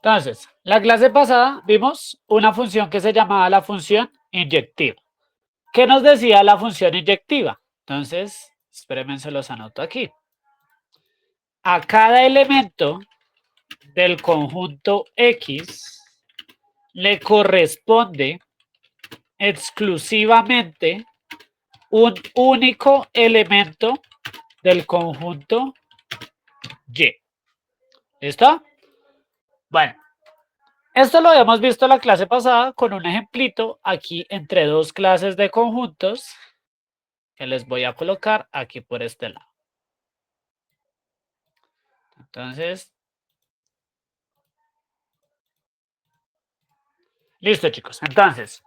Entonces, la clase pasada vimos una función que se llamaba la función inyectiva. ¿Qué nos decía la función inyectiva? Entonces, espérenme, se los anoto aquí. A cada elemento del conjunto X le corresponde exclusivamente un único elemento del conjunto Y. ¿Listo? Bueno, esto lo habíamos visto la clase pasada con un ejemplito aquí entre dos clases de conjuntos que les voy a colocar aquí por este lado. Entonces, listo, chicos. Entonces,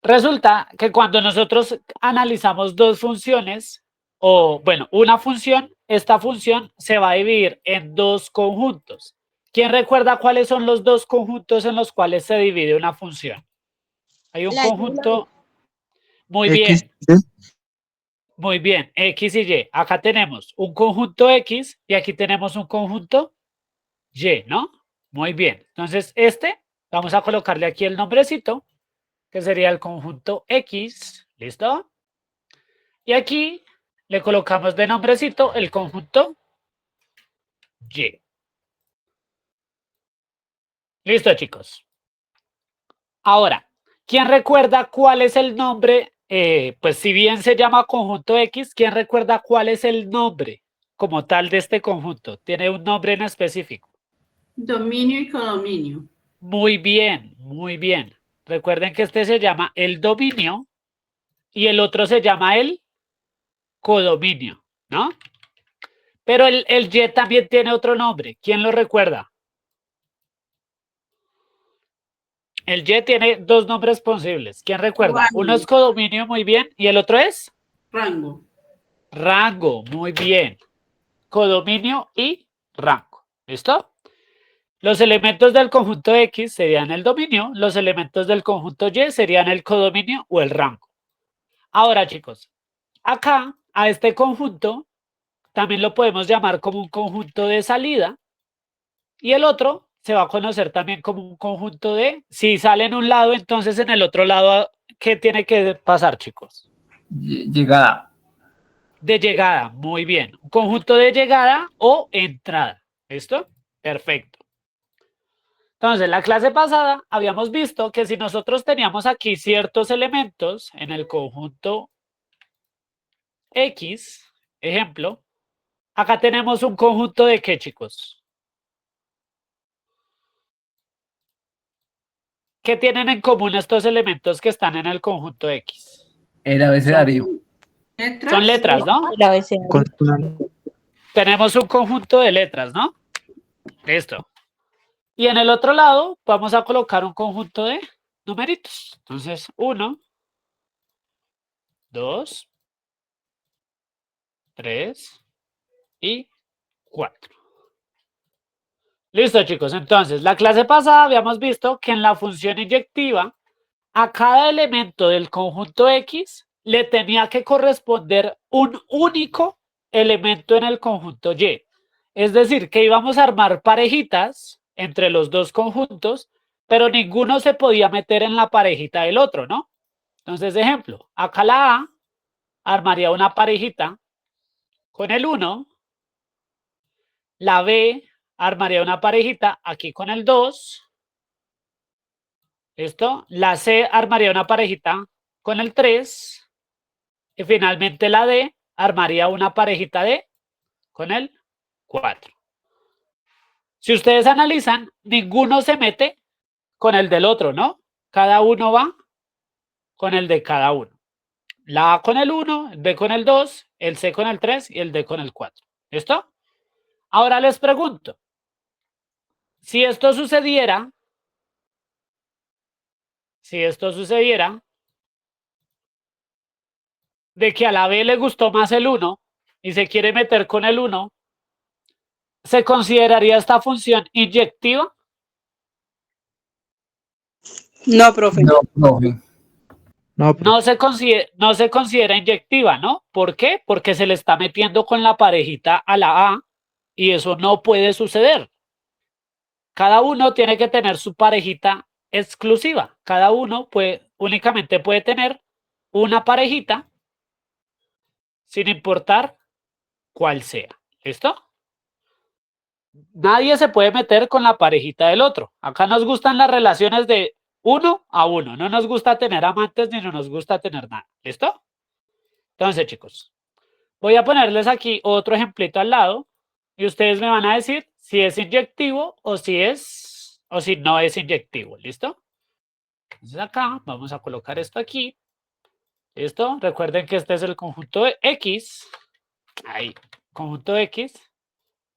resulta que cuando nosotros analizamos dos funciones, o bueno, una función, esta función se va a dividir en dos conjuntos. ¿Quién recuerda cuáles son los dos conjuntos en los cuales se divide una función? Hay un conjunto, muy X, bien, ¿sí? muy bien, X y Y. Acá tenemos un conjunto X y aquí tenemos un conjunto Y, ¿no? Muy bien. Entonces, vamos a colocarle aquí el nombrecito, que sería el conjunto X, ¿listo? Y aquí le colocamos de nombrecito el conjunto Y. Listo, chicos. Ahora, ¿quién recuerda cuál es el nombre? Pues si bien se llama conjunto X, ¿quién recuerda cuál es el nombre como tal de este conjunto? Tiene un nombre en específico. Dominio y codominio. Muy bien, muy bien. Recuerden que este se llama el dominio y el otro se llama el codominio, ¿no? Pero el Y también tiene otro nombre. ¿Quién lo recuerda? El Y tiene dos nombres posibles. ¿Quién recuerda? Rango. Uno es codominio, muy bien, y el otro es Rango. rango, muy bien. Codominio y rango. ¿Listo? Los elementos del conjunto X serían el dominio, los elementos del conjunto Y serían el codominio o el rango. Ahora, chicos, acá a este conjunto también lo podemos llamar como un conjunto de salida y el otro se va a conocer también como un conjunto de, si sale en un lado, entonces en el otro lado, ¿qué tiene que pasar, chicos? Llegada. De llegada, muy bien. Un conjunto de llegada o entrada. ¿Listo? Perfecto. Entonces, la clase pasada habíamos visto que si nosotros teníamos aquí ciertos elementos en el conjunto X, ejemplo, acá tenemos un conjunto de ¿qué, chicos? ¿Qué tienen en común estos elementos que están en el conjunto X? El abecedario. ¿Letras? Son letras, ¿no? El abecedario. Consonante. Tenemos un conjunto de letras, ¿no? Listo. Y en el otro lado vamos a colocar un conjunto de numeritos. Entonces, 1, 2, 3 y 4. Listo, chicos. Entonces, la clase pasada habíamos visto que en la función inyectiva, a cada elemento del conjunto X le tenía que corresponder un único elemento en el conjunto Y. Es decir, que íbamos a armar parejitas entre los dos conjuntos, pero ninguno se podía meter en la parejita del otro, ¿no? Entonces, ejemplo, acá la A armaría una parejita con el 1, la B armaría una parejita aquí con el 2, ¿listo? La C armaría una parejita con el 3 y finalmente la D armaría una parejita de con el 4. Si ustedes analizan, ninguno se mete con el del otro, ¿no? Cada uno va con el de cada uno. La A con el 1, el B con el 2, el C con el 3 y el D con el 4. ¿Listo? Ahora les pregunto, si esto sucediera, de que a la B le gustó más el 1 y se quiere meter con el 1, ¿se consideraría esta función inyectiva? No, profe. No, profe. No se considera inyectiva, ¿no? ¿Por qué? Porque se le está metiendo con la parejita a la A y eso no puede suceder. cada uno tiene que tener su parejita exclusiva. Cada uno únicamente puede tener una parejita sin importar cuál sea. ¿Listo? Nadie se puede meter con la parejita del otro. Acá nos gustan las relaciones de uno a uno. No nos gusta tener amantes ni no nos gusta tener nada. ¿Listo? Entonces, chicos, voy a ponerles aquí otro ejemplito al lado y ustedes me van a decir si es inyectivo o si no es inyectivo. ¿Listo? Entonces acá vamos a colocar esto aquí. ¿Listo? Recuerden que este es el conjunto de X. Ahí, conjunto X.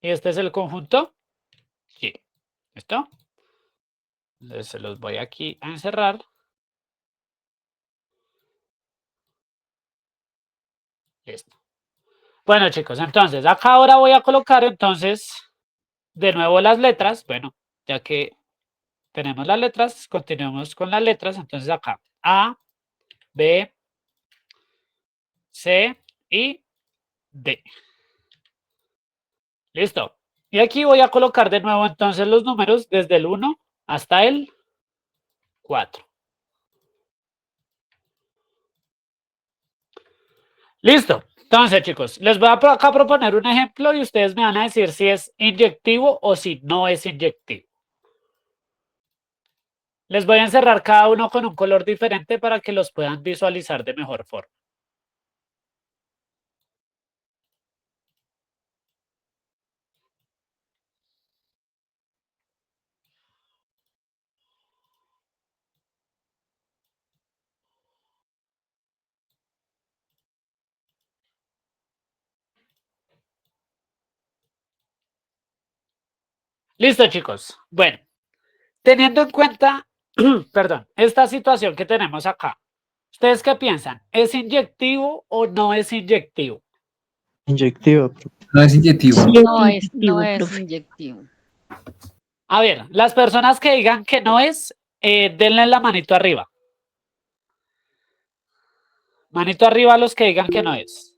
Y este es el conjunto Y. ¿Listo? Entonces se los voy aquí a encerrar. Listo. Bueno, chicos, entonces acá ahora voy a colocar entonces de nuevo las letras. Bueno, ya que tenemos las letras, continuemos con las letras. Entonces acá A, B, C y D. Listo. Y aquí voy a colocar de nuevo entonces los números desde el 1 hasta el 4. Listo. Entonces, chicos, les voy a acá proponer un ejemplo y ustedes me van a decir si es inyectivo o si no es inyectivo. Les voy a encerrar cada uno con un color diferente para que los puedan visualizar de mejor forma. Listo, chicos. Bueno, teniendo en cuenta, perdón, esta situación que tenemos acá, ¿ustedes qué piensan? ¿Es inyectivo o no es inyectivo? Inyectivo, No es inyectivo. No es inyectivo. A ver, las personas que digan que no es, denle la manito arriba. Manito arriba a los que digan que no es.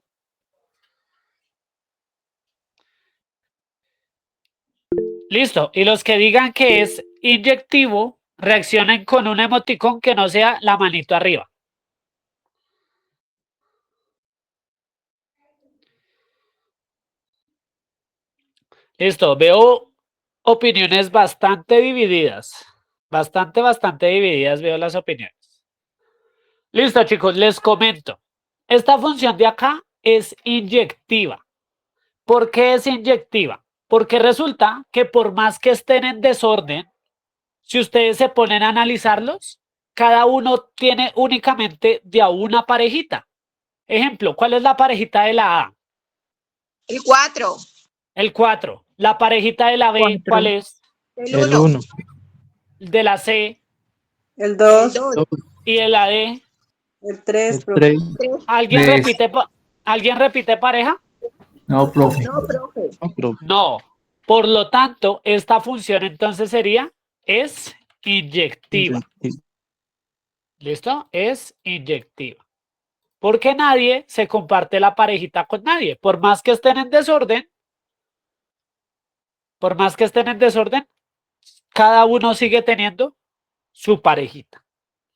Listo. Y los que digan que es inyectivo, reaccionen con un emoticón que no sea la manito arriba. Listo. Veo opiniones bastante divididas. Bastante divididas veo las opiniones. Listo, chicos, les comento. Esta función de acá es inyectiva. ¿Por qué es inyectiva? Porque resulta que por más que estén en desorden, si ustedes se ponen a analizarlos, cada uno tiene únicamente de a una parejita. Ejemplo, ¿cuál es la parejita de la A? El 4. El 4. La parejita de la B, ¿cuál es? el 1, De la C El 2, y de la D. el 3, el 3, ¿Alguien Tres. repite, ¿alguien repite pareja? No, profe. No. Por lo tanto, esta función entonces sería es inyectiva. ¿Listo? Es inyectiva. Porque nadie se comparte la parejita con nadie. Por más que estén en desorden, cada uno sigue teniendo su parejita.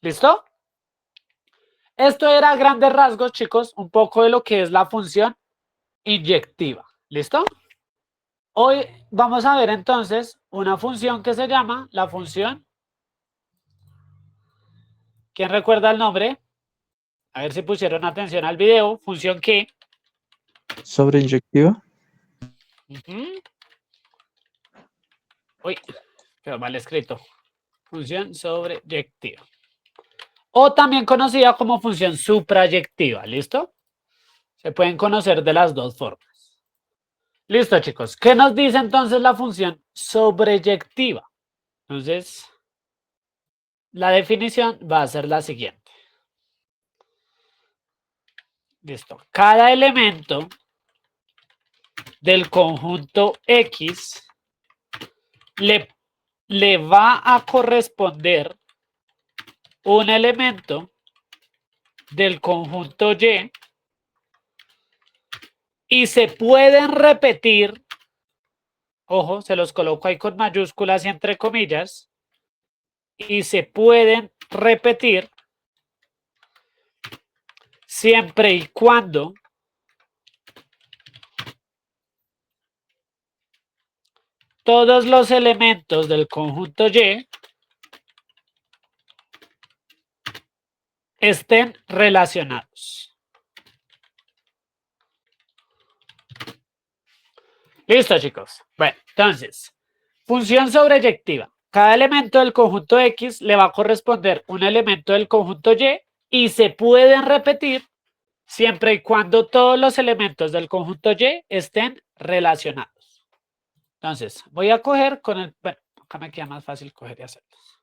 ¿Listo? Esto era a grandes rasgos, chicos, un poco de lo que es la función inyectiva. ¿Listo? Hoy vamos a ver entonces una función que se llama la función. ¿Quién recuerda el nombre? A ver si pusieron atención al video. ¿Función qué? Sobreinyectiva. Uy, quedó mal escrito. Función sobreyectiva. O también conocida como función suprayectiva. ¿Listo? Se pueden conocer de las dos formas. Listo, chicos. ¿Qué nos dice entonces la función sobreyectiva? Entonces, la definición va a ser la siguiente. Listo. Cada elemento del conjunto X le va a corresponder un elemento del conjunto Y se pueden repetir ojo, se los coloco ahí con mayúsculas y entre comillas, y se pueden repetir siempre y cuando todos los elementos del conjunto Y estén relacionados. Listo, chicos. Bueno, entonces, función sobreyectiva. Cada elemento del conjunto X le va a corresponder un elemento del conjunto Y se pueden repetir siempre y cuando todos los elementos del conjunto Y estén relacionados. Entonces, voy a coger con el... Bueno, acá me queda más fácil coger y hacerlos.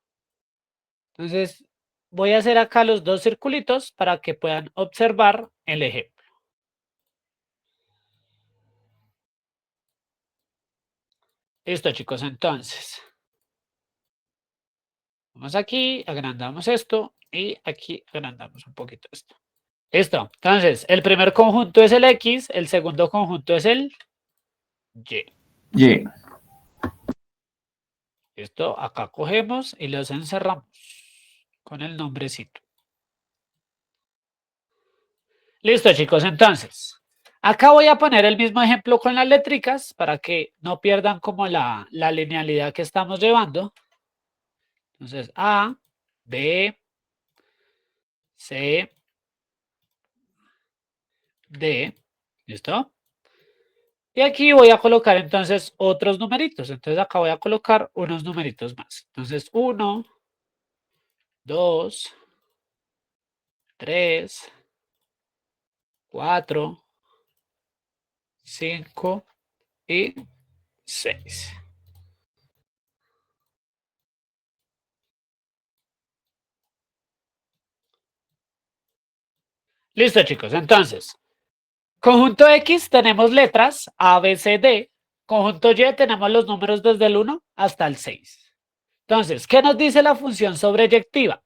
Entonces, voy a hacer acá los dos circulitos para que puedan observar el ejemplo. Listo, chicos, entonces. Vamos aquí, agrandamos esto y aquí agrandamos un poquito esto. Listo, entonces, el primer conjunto es el X, el segundo conjunto es el Y. Y. Listo, acá cogemos y los encerramos con el nombrecito. Listo, chicos, entonces, acá voy a poner el mismo ejemplo con las letricas para que no pierdan como la linealidad que estamos llevando. Entonces, A, B, C, D, ¿listo? Y aquí voy a colocar entonces otros numeritos. Entonces acá voy a colocar unos numeritos más. Entonces 1, 2, 3, 4, 5 y 6. Listo, chicos. Entonces, conjunto X tenemos letras A, B, C, D. Conjunto Y tenemos los números desde el 1 hasta el 6. Entonces, ¿qué nos dice la función sobreyectiva?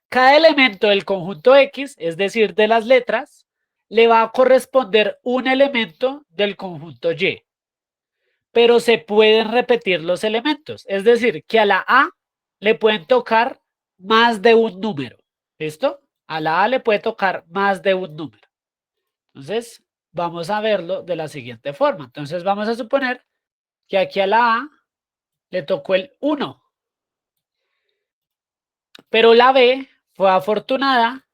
Cada elemento del conjunto X, es decir, de las letras, le va a corresponder un elemento del conjunto Y. Pero se pueden repetir los elementos. Es decir, que a la A le pueden tocar más de un número. ¿Listo? A la A le puede tocar más de un número. Entonces, vamos a verlo de la siguiente forma. Entonces, vamos a suponer que aquí a la A le tocó el 1. Pero la B fue afortunada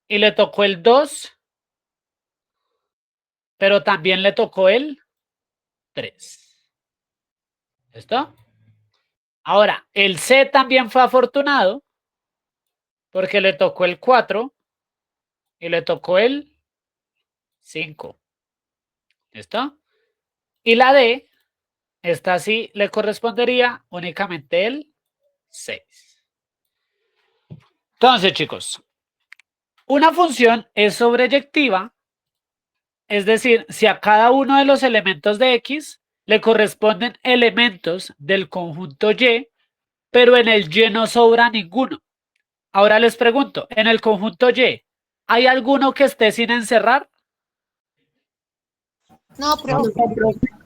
y le tocó el 2, pero también le tocó el 3. ¿Listo? Ahora, el C también fue afortunado porque le tocó el 4 y le tocó el 5. ¿Listo? Y la D, esta sí le correspondería únicamente el 6. Entonces, chicos, una función es sobreyectiva, es decir, si a cada uno de los elementos de X le corresponden elementos del conjunto Y, pero en el Y no sobra ninguno. Ahora les pregunto, en el conjunto Y, ¿hay alguno que esté sin encerrar? No, profe.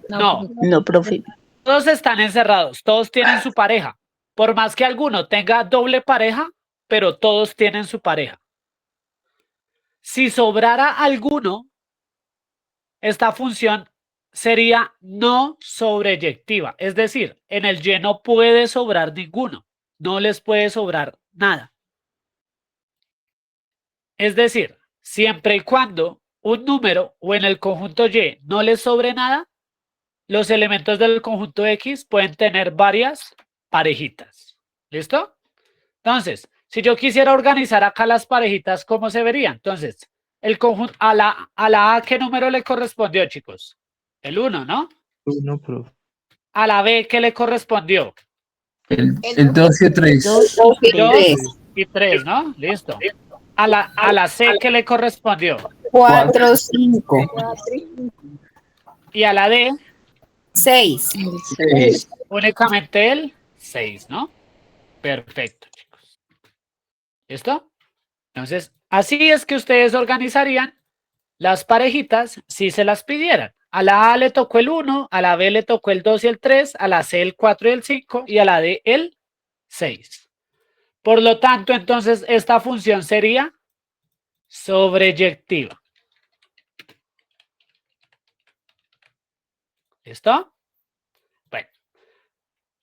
No, No, profe. todos están encerrados, todos tienen su pareja. Por más que alguno tenga doble pareja, pero todos tienen su pareja. Si sobrara alguno, esta función sería no sobreyectiva. Es decir, en el Y no puede sobrar ninguno. No les puede sobrar nada. Es decir, siempre y cuando un número o en el conjunto Y no les sobre nada, los elementos del conjunto X pueden tener varias parejitas. ¿Listo? Entonces, si yo quisiera organizar acá las parejitas, ¿cómo se vería? Entonces, el conjunto a la A, ¿qué número le correspondió, chicos? El 1, ¿no? 1, profe. A la B, ¿qué le correspondió? El 2 y el 3. 2 y 3, ¿no? Listo. A la C, ¿qué le correspondió? 4, 5, Y a la D, 6. únicamente el 6, ¿no? Perfecto, chicos. ¿Listo? Entonces, así es que ustedes organizarían las parejitas si se las pidieran. A la A le tocó el 1, a la B le tocó el 2 y el 3, a la C el 4 y el 5 y a la D el 6. Por lo tanto, entonces, esta función sería sobreyectiva. ¿Listo? Bueno,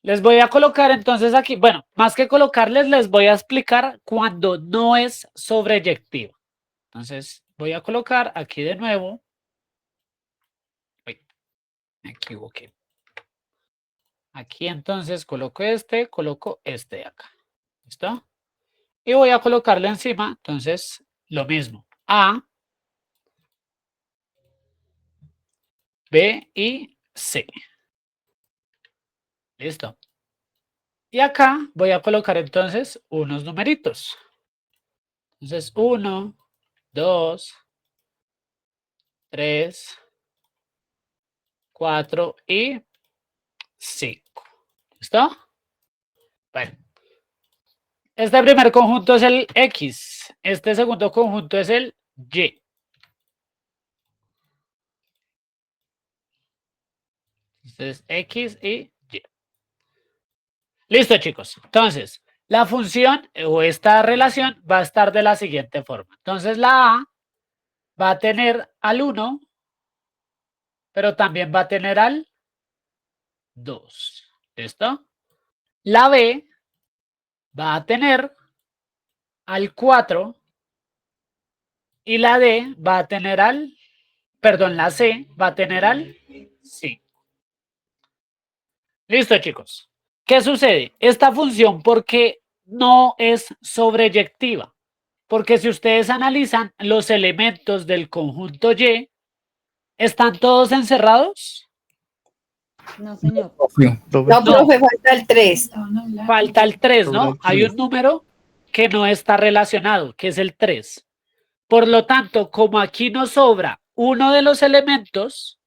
les voy a colocar entonces aquí, bueno, más que colocarles, les voy a explicar cuando no es sobreyectiva. Entonces, voy a colocar aquí de nuevo. Uy, me equivoqué. Aquí entonces coloco este de acá. ¿Listo? Y voy a colocarle encima, entonces, lo mismo. A, B y C. Listo. Y acá voy a colocar entonces unos numeritos. Entonces, 1, 2, 3, 4 y 5. ¿Listo? Bueno. Este primer conjunto es el X. Este segundo conjunto es el Y. Entonces, X y Y. Listo, chicos. Entonces, la función o esta relación va a estar de la siguiente forma. Entonces, la A va a tener al 1, pero también va a tener al 2. ¿Listo? La B va a tener al 4 y la D va a tener al, perdón, la C va a tener al 5. Listo, chicos. ¿Qué sucede? Esta función, ¿por qué no es sobreyectiva? Porque si ustedes analizan los elementos del conjunto Y, ¿están todos encerrados? No, señor. Profe. No, No. profe, falta el 3. Falta el 3, ¿no? Sobre Hay un número que no está relacionado, que es el 3. Por lo tanto, como aquí nos sobra uno de los elementos,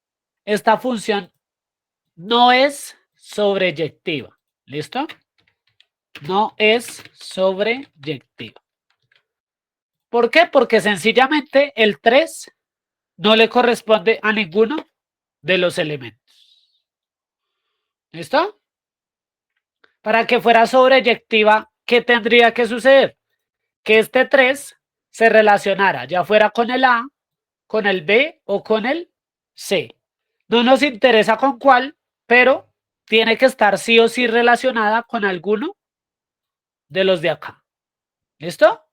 esta función no es sobreyectiva. ¿Listo? No es sobreyectiva. ¿Por qué? Porque sencillamente el 3 no le corresponde a ninguno de los elementos. ¿Listo? Para que fuera sobreyectiva, ¿qué tendría que suceder? Que este 3 se relacionara, ya fuera con el A, con el B o con el C. No nos interesa con cuál, pero tiene que estar sí o sí relacionada con alguno de los de acá. ¿Listo?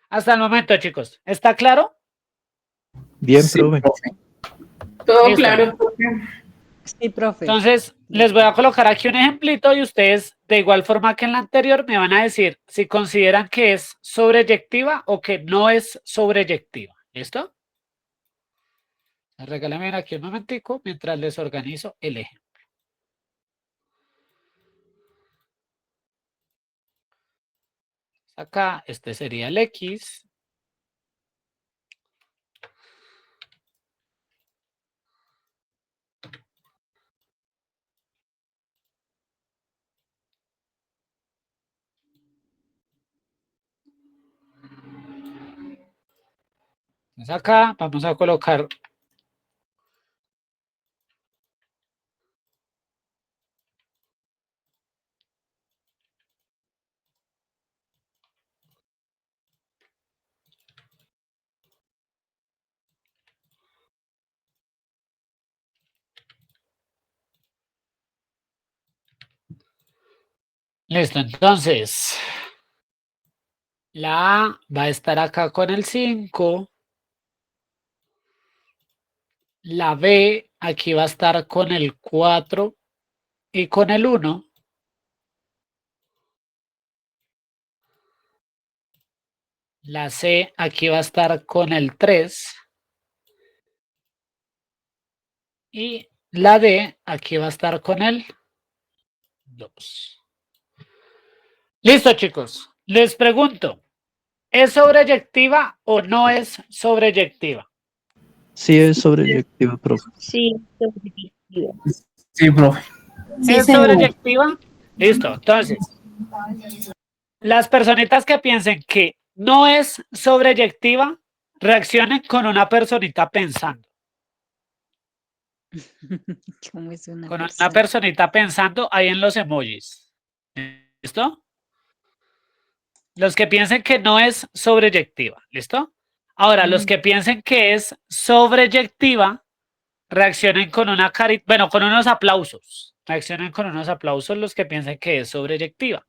Hasta el momento, chicos. ¿Está claro? Bien, Sí, profe. profe. Todo Listo. claro, profe. Sí, profe. Entonces, les voy a colocar aquí un ejemplito y ustedes, de igual forma que en la anterior, me van a decir si consideran que es sobreyectiva o que no es sobreyectiva. ¿Listo? Regálame aquí un momentico mientras les organizo el eje. Acá, este sería el X. Entonces acá vamos a colocar listo, entonces la A va a estar acá con el 5. La B aquí va a estar con el 4 y con el 1. La C aquí va a estar con el 3. Y la D aquí va a estar con el 2. Listo, chicos. Les pregunto, ¿es sobreyectiva o no es sobreyectiva? Sí es sobreyectiva, profe. Sí, Sí, profe. Sí, ¿Es señor. sobreyectiva? Listo. Entonces, las personitas que piensen que no es sobreyectiva, reaccionen con una personita pensando. ¿Cómo es una Con una persona? personita pensando ahí en los emojis. ¿Listo? Los que piensen que no es sobreyectiva. ¿Listo? Ahora, los que piensen que es sobreyectiva, reaccionen con una carita, bueno, con unos aplausos. Reaccionen con unos aplausos los que piensen que es sobreyectiva.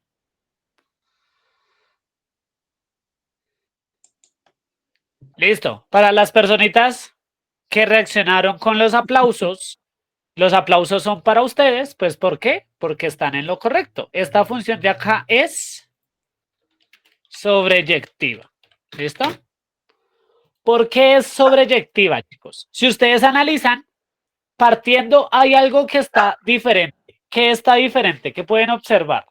Listo. Para las personitas que reaccionaron con los aplausos son para ustedes. Pues, ¿por qué? Porque están en lo correcto. Esta función de acá es sobreyectiva. ¿Listo? ¿Por qué es sobreyectiva, chicos? Si ustedes analizan, partiendo hay algo que está diferente. ¿Qué está diferente? ¿Qué pueden observar?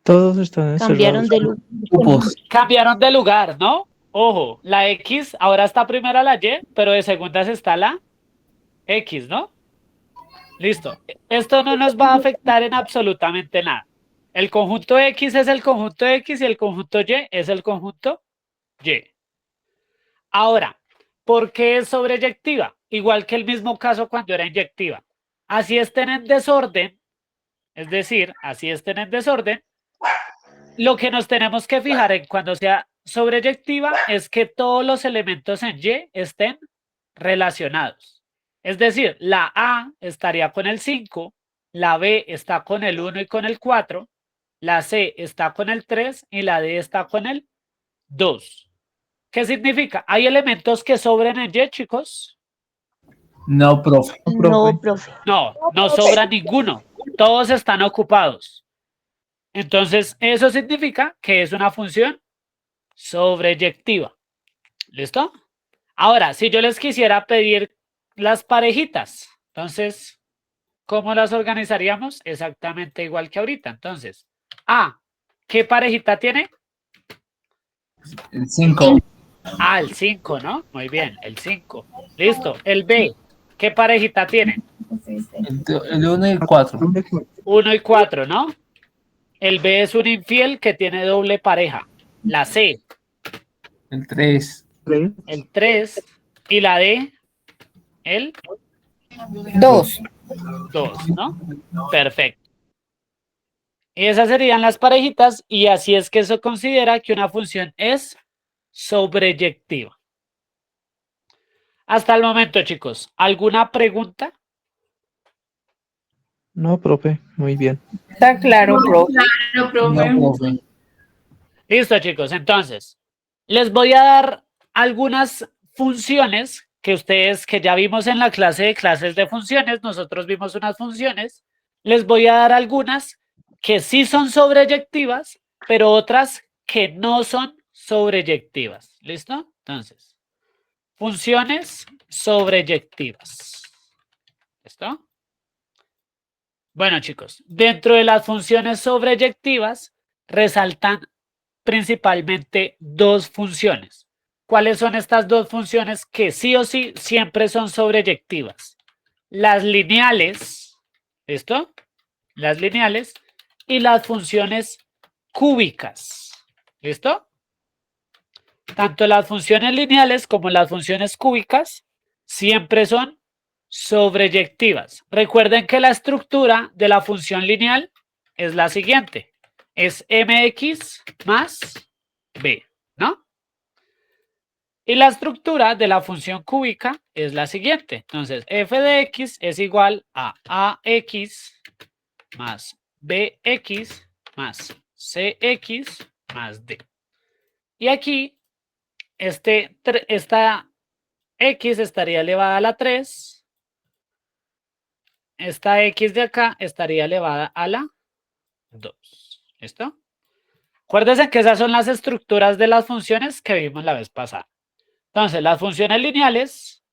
Todos están Cambiaron encerrados. de Grupos. Cambiaron de lugar, ¿no? Ojo, la X, ahora está primera la Y, pero de segundas está la X, ¿no? Listo. Esto no nos va a afectar en absolutamente nada. El conjunto X es el conjunto X y el conjunto Y es el conjunto Y. Ahora, ¿por qué es sobreyectiva? Igual que el mismo caso cuando era inyectiva. Así estén en desorden, es decir, así estén en desorden, lo que nos tenemos que fijar en cuando sea sobreyectiva es que todos los elementos en Y estén relacionados. Es decir, la A estaría con el 5, la B está con el 1 y con el 4, la C está con el 3 y la D está con el 2. ¿Qué significa? ¿Hay elementos que sobren en Y, chicos? No, profe. No, profe. No, no sobra ninguno. Todos están ocupados. Entonces, eso significa que es una función sobreyectiva. ¿Listo? Ahora, si yo les quisiera pedir las parejitas, entonces, ¿cómo las organizaríamos? Exactamente igual que ahorita. Entonces, A, ¿qué parejita tiene? El 5. Ah, el 5, ¿no? Muy bien, el 5. Listo. El B, ¿qué parejita tiene? El 1 y el 4. 1 y 4, ¿no? El B es un infiel que tiene doble pareja. La C, El 3. el 3. Y la D, el 2. 2, ¿no? Perfecto. Y esas serían las parejitas y así es que eso considera que una función es sobreyectiva. Hasta el momento, chicos, ¿alguna pregunta? No, profe, muy bien. Está claro, profe. Claro, profe. No, profe. Listo, chicos. Entonces, les voy a dar algunas funciones que ustedes, que ya vimos en la clase de clases de funciones, nosotros vimos unas funciones. Les voy a dar algunas que sí son sobreyectivas, pero otras que no son sobreyectivas. ¿Listo? Entonces, funciones sobreyectivas. ¿Listo? Bueno, chicos, dentro de las funciones sobreyectivas resaltan principalmente dos funciones. ¿Cuáles son estas dos funciones que sí o sí siempre son sobreyectivas? Las lineales, ¿listo? Las lineales y las funciones cúbicas, ¿listo? Tanto las funciones lineales como las funciones cúbicas siempre son sobreyectivas. Recuerden que la estructura de la función lineal es la siguiente. Es mx más b, ¿no? Y la estructura de la función cúbica es la siguiente. Entonces, f de x es igual a ax más bx más cx más d. Y aquí, esta x estaría elevada a la 3. Esta x de acá estaría elevada a la 2. ¿Listo? Acuérdense que esas son las estructuras de las funciones que vimos la vez pasada. Entonces, las funciones lineales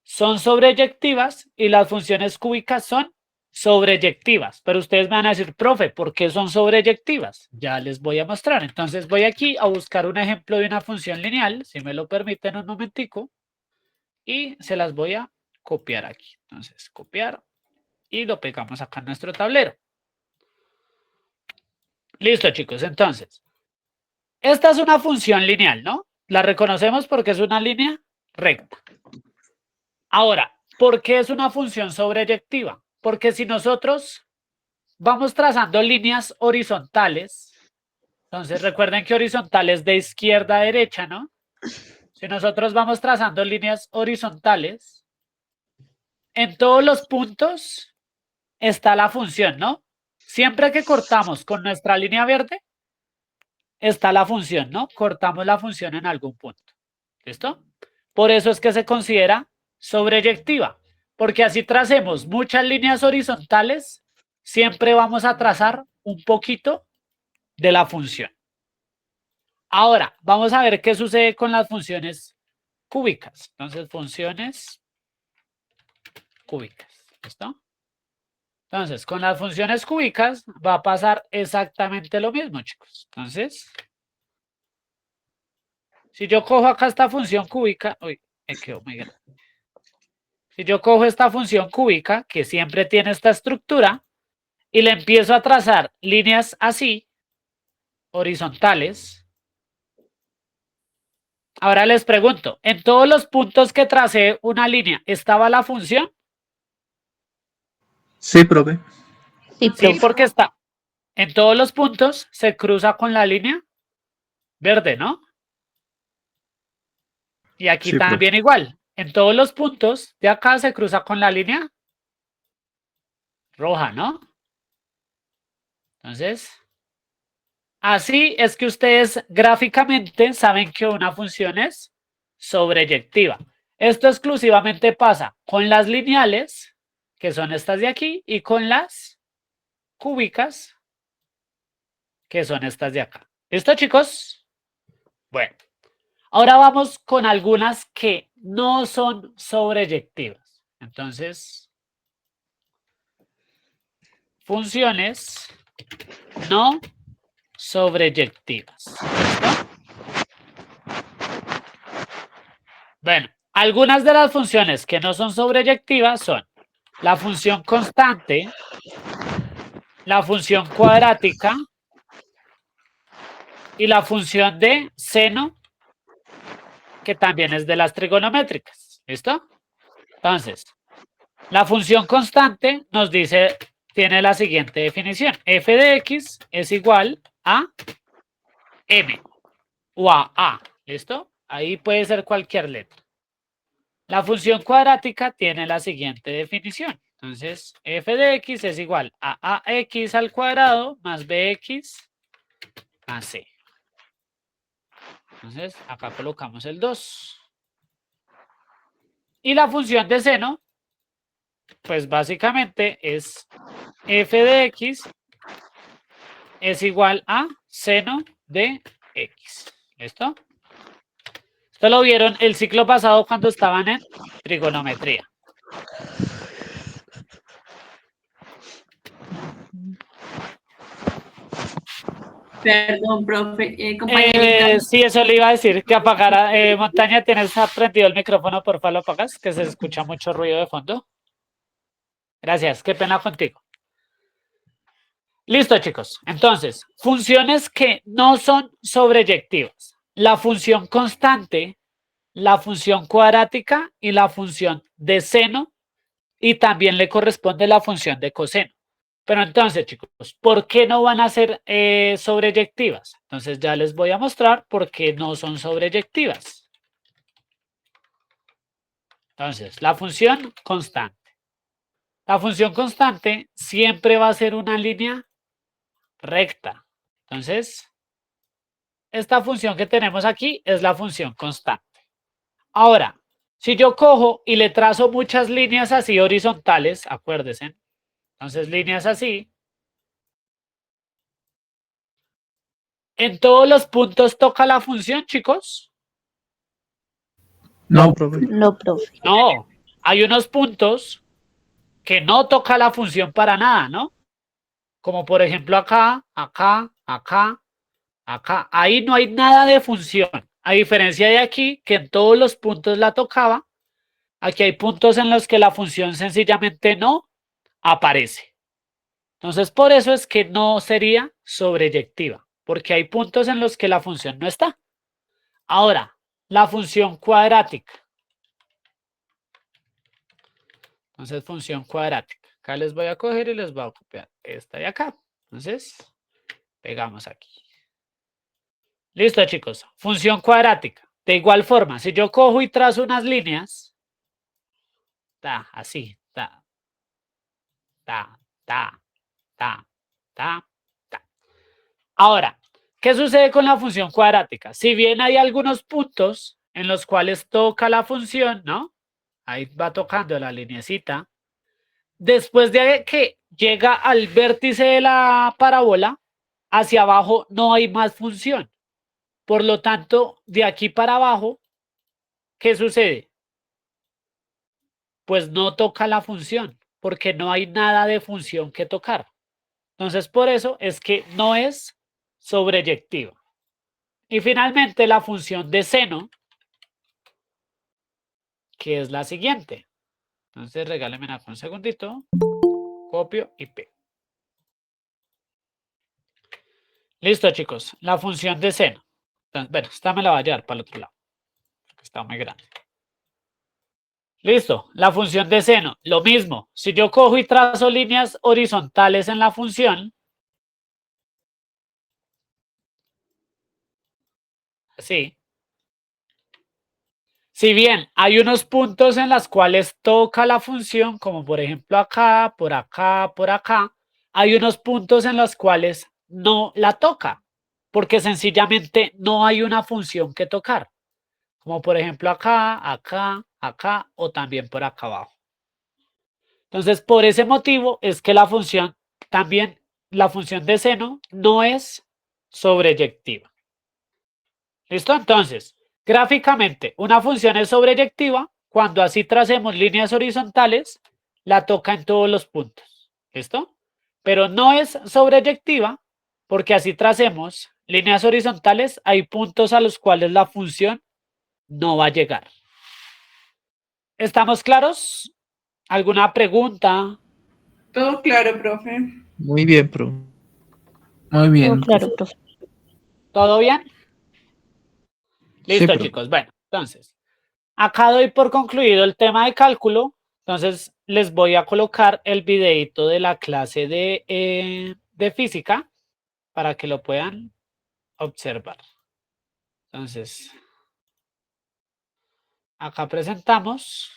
son sobreyectivas y las funciones cúbicas son sobreyectivas. Pero ustedes me van a decir, profe, ¿por qué son sobreyectivas? Ya les voy a mostrar. Entonces, voy aquí a buscar un ejemplo de una función lineal, si me lo permiten un momentico, y se las voy a copiar aquí. Entonces, copiar y lo pegamos acá en nuestro tablero. Listo, chicos. Entonces, esta es una función lineal, ¿no? La reconocemos porque es una línea recta. Ahora, ¿por qué es una función sobreyectiva? Porque si nosotros vamos trazando líneas horizontales, entonces recuerden que horizontal es de izquierda a derecha, ¿no? Si nosotros vamos trazando líneas horizontales, en todos los puntos está la función, ¿no? Siempre que cortamos con nuestra línea verde, está la función, ¿no? Cortamos la función en algún punto. ¿Listo? Por eso es que se considera sobreyectiva, porque así tracemos muchas líneas horizontales, siempre vamos a trazar un poquito de la función. Ahora, vamos a ver qué sucede con las funciones cúbicas. Entonces, funciones cúbicas. ¿Listo? Entonces, con las funciones cúbicas va a pasar exactamente lo mismo, chicos. Entonces, si yo cojo acá esta función cúbica, uy, me quedó muy grande. Si yo cojo esta función cúbica, que siempre tiene esta estructura, y le empiezo a trazar líneas así, horizontales. Ahora les pregunto, ¿en todos los puntos que tracé una línea estaba la función? Sí, profe. Sí, Sí, profe. porque está. En todos los puntos se cruza con la línea verde, ¿no? Y aquí Sí, profe. también igual. En todos los puntos de acá se cruza con la línea roja, ¿no? Entonces, así es que ustedes gráficamente saben que una función es sobreyectiva. Esto exclusivamente pasa con las lineales, que son estas de aquí, y con las cúbicas, que son estas de acá. ¿Listo, chicos? Bueno, ahora vamos con algunas que no son sobreyectivas. Entonces, funciones no sobreyectivas. ¿Listo? Bueno, algunas de las funciones que no son sobreyectivas son la función constante, la función cuadrática y la función de seno, que también es de las trigonométricas. ¿Listo? Entonces, la función constante nos dice, tiene la siguiente definición. F de x es igual a m o a a. ¿Listo? Ahí puede ser cualquier letra. La función cuadrática tiene la siguiente definición. Entonces, f de x es igual a ax al cuadrado más bx más c. Entonces, acá colocamos el 2. Y la función de seno, pues básicamente es f de x es igual a seno de x. ¿Listo? Esto lo vieron el ciclo pasado cuando estaban en trigonometría. Perdón, profe. Compañerita. Sí, eso le iba a decir, que apagara. Montaña, ¿tienes prendido el micrófono? Por favor, lo apagas, que se escucha mucho ruido de fondo. Gracias, qué pena contigo. Listo, chicos. Entonces, funciones que no son sobreyectivas. La función constante, la función cuadrática y la función de seno, y también le corresponde la función de coseno. Pero entonces, chicos, ¿por qué no van a ser sobreyectivas? Entonces ya les voy a mostrar por qué no son sobreyectivas. Entonces, la función constante. La función constante siempre va a ser una línea recta. Entonces, esta función que tenemos aquí es la función constante. Ahora, si yo cojo y le trazo muchas líneas así horizontales, acuérdense, entonces líneas así, ¿en todos los puntos toca la función, chicos? No, profe. No, profe. No, hay unos puntos que no toca la función para nada, ¿no? Como por ejemplo acá, acá, acá, acá. Ahí no hay nada de función. A diferencia de aquí, que en todos los puntos la tocaba, aquí hay puntos en los que la función sencillamente no aparece. Entonces, por eso es que no sería sobreyectiva, porque hay puntos en los que la función no está. Ahora, la función cuadrática. Entonces, función cuadrática. Acá les voy a coger y les voy a copiar esta de acá. Entonces, pegamos aquí. Listo, chicos. Función cuadrática. De igual forma, si yo cojo y trazo unas líneas, así, ta, ta. Ahora, ¿qué sucede con la función cuadrática? Si bien hay algunos puntos en los cuales toca la función, ¿no? Ahí va tocando la lineecita. Después de que llega al vértice de la parábola, hacia abajo no hay más función. Por lo tanto, de aquí para abajo, ¿qué sucede? Pues no toca la función, porque no hay nada de función que tocar. Entonces, por eso es que no es sobreyectiva. Y finalmente, la función de seno, que es la siguiente. Entonces, regáleme un segundito. Copio y pego. Listo, chicos. La función de seno. Entonces, bueno, esta me la va a llevar para el otro lado, porque está muy grande. Listo. La función de seno. Lo mismo. Si yo cojo y trazo líneas horizontales en la función, así. Si bien hay unos puntos en los cuales toca la función, como por ejemplo acá, por acá, por acá, hay unos puntos en los cuales no la toca, porque sencillamente no hay una función que tocar, como por ejemplo acá, acá, acá o también por acá abajo. Entonces, por ese motivo es que la función también, la función de seno no es sobreyectiva. ¿Listo? Entonces, gráficamente, una función es sobreyectiva cuando así tracemos líneas horizontales, la toca en todos los puntos. ¿Listo? Pero no es sobreyectiva porque así tracemos líneas horizontales, hay puntos a los cuales la función no va a llegar. ¿Estamos claros? ¿Alguna pregunta? Todo claro, profe. Muy bien, profe. Muy bien. Claro, profe. ¿Todo bien? Listo, profe. chicos. Bueno, entonces, acá doy por concluido el tema de cálculo. Entonces, les voy a colocar el videito de la clase de física para que lo puedan observar. Entonces, acá presentamos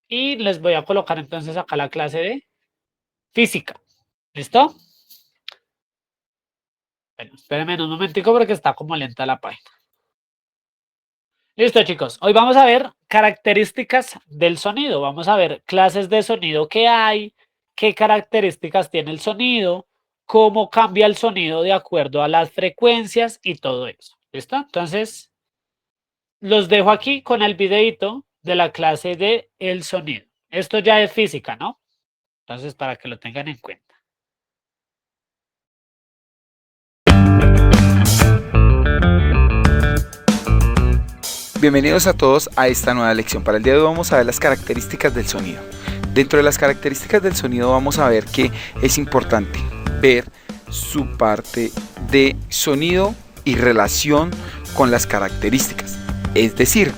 y les voy a colocar entonces acá la clase de física. ¿Listo? Bueno, espérenme un momentico porque está como lenta la página. Listo, chicos. Hoy vamos a ver características del sonido. Vamos a ver clases de sonido que hay, qué características tiene el sonido, cómo cambia el sonido de acuerdo a las frecuencias y todo eso. ¿Listo? Entonces, los dejo aquí con el videito de la clase de el sonido. Esto ya es física, ¿no? Entonces, para que lo tengan en cuenta. Bienvenidos a todos a esta nueva lección. Para el día de hoy vamos a ver las características del sonido. Dentro de las características del sonido vamos a ver que es importante ver su parte de sonido y relación con las características. Es decir,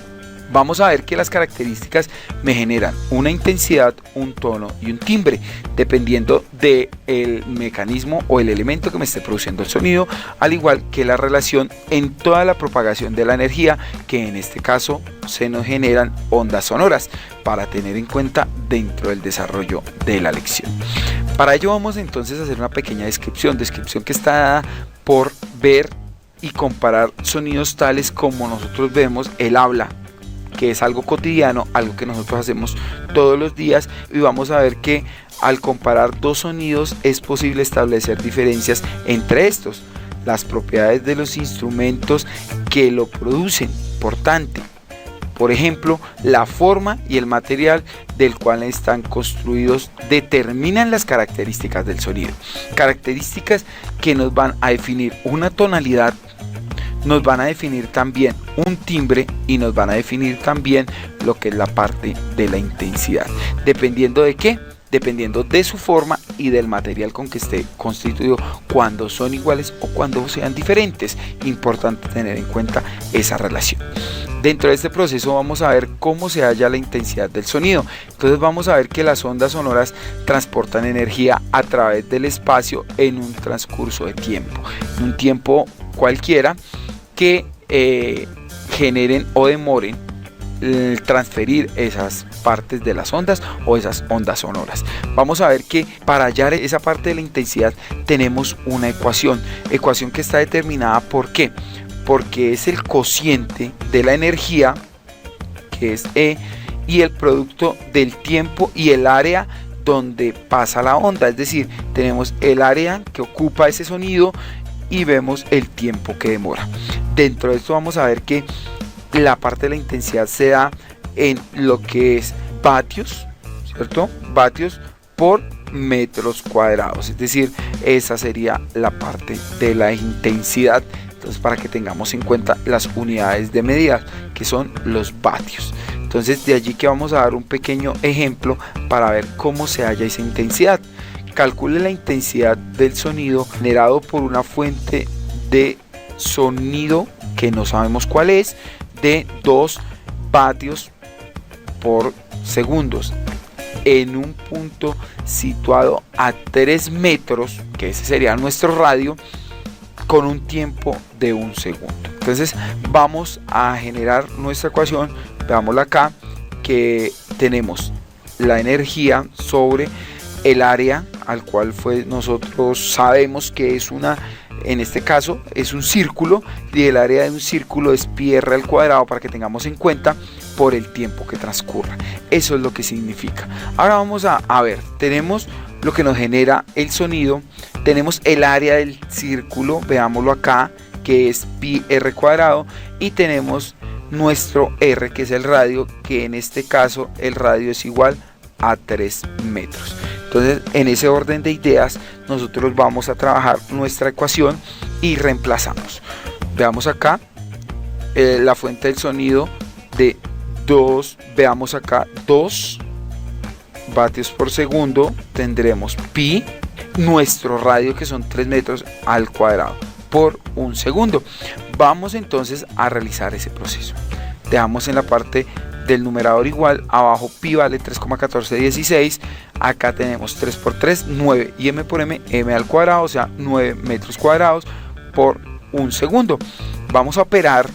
vamos a ver que las características me generan una intensidad, un tono y un timbre, dependiendo del mecanismo o el elemento que me esté produciendo el sonido, al igual que la relación en toda la propagación de la energía, que en este caso se nos generan ondas sonoras, para tener en cuenta dentro del desarrollo de la lección. Para ello vamos entonces a hacer una pequeña descripción que está dada por ver y comparar sonidos tales como nosotros vemos el habla, que es algo cotidiano, algo que nosotros hacemos todos los días, y vamos a ver que al comparar dos sonidos es posible establecer diferencias entre estos, las propiedades de los instrumentos que lo producen, por ejemplo, la forma y el material del cual están construidos determinan las características del sonido, características que nos van a definir una tonalidad, nos van a definir también un timbre y nos van a definir también lo que es la parte de la intensidad. ¿Dependiendo de qué? Dependiendo de su forma y del material con que esté constituido, cuando son iguales o cuando sean diferentes. Importante tener en cuenta esa relación. Dentro de este proceso vamos a ver cómo se halla la intensidad del sonido. Entonces vamos a ver que las ondas sonoras transportan energía a través del espacio en un transcurso de tiempo, en un tiempo cualquiera que generen o demoren el transferir esas partes de las ondas o esas ondas sonoras. Vamos a ver que para hallar esa parte de la intensidad tenemos una ecuación que está determinada ¿por qué? Porque es el cociente de la energía, que es E, y el producto del tiempo y el área donde pasa la onda, es decir, tenemos el área que ocupa ese sonido y vemos el tiempo que demora. Dentro de esto vamos a ver que la parte de la intensidad se da en lo que es vatios, ¿cierto? Vatios por metros cuadrados, es decir, esa sería la parte de la intensidad. Entonces, para que tengamos en cuenta las unidades de medida, que son los vatios. Entonces, de allí que vamos a dar un pequeño ejemplo para ver cómo se halla esa intensidad. Calcule la intensidad del sonido generado por una fuente de sonido que no sabemos cuál es, de 2 vatios por segundos en un punto situado a 3 metros, que ese sería nuestro radio, con un tiempo de 1 segundo. Entonces vamos a generar nuestra ecuación. Veámosla acá, que tenemos la energía sobre el área al cual nosotros sabemos que es en este caso es un círculo, y el área de un círculo es pi r al cuadrado, para que tengamos en cuenta por el tiempo que transcurra. Eso es lo que significa. Ahora vamos a ver, tenemos lo que nos genera el sonido, tenemos el área del círculo, veámoslo acá, que es pi r cuadrado, y tenemos nuestro r, que es el radio, que en este caso el radio es igual a 3 metros. Entonces, en ese orden de ideas, nosotros vamos a trabajar nuestra ecuación y reemplazamos. Veamos acá la fuente del sonido de 2, veamos acá 2 vatios por segundo, tendremos pi, nuestro radio, que son 3 metros al cuadrado por 1 segundo. Vamos entonces a realizar ese proceso. Dejamos en la parte del numerador igual, abajo pi vale 3,1416, acá tenemos 3 por 3, 9, y m por m, m al cuadrado, o sea 9 metros cuadrados por 1 segundo. Vamos a operar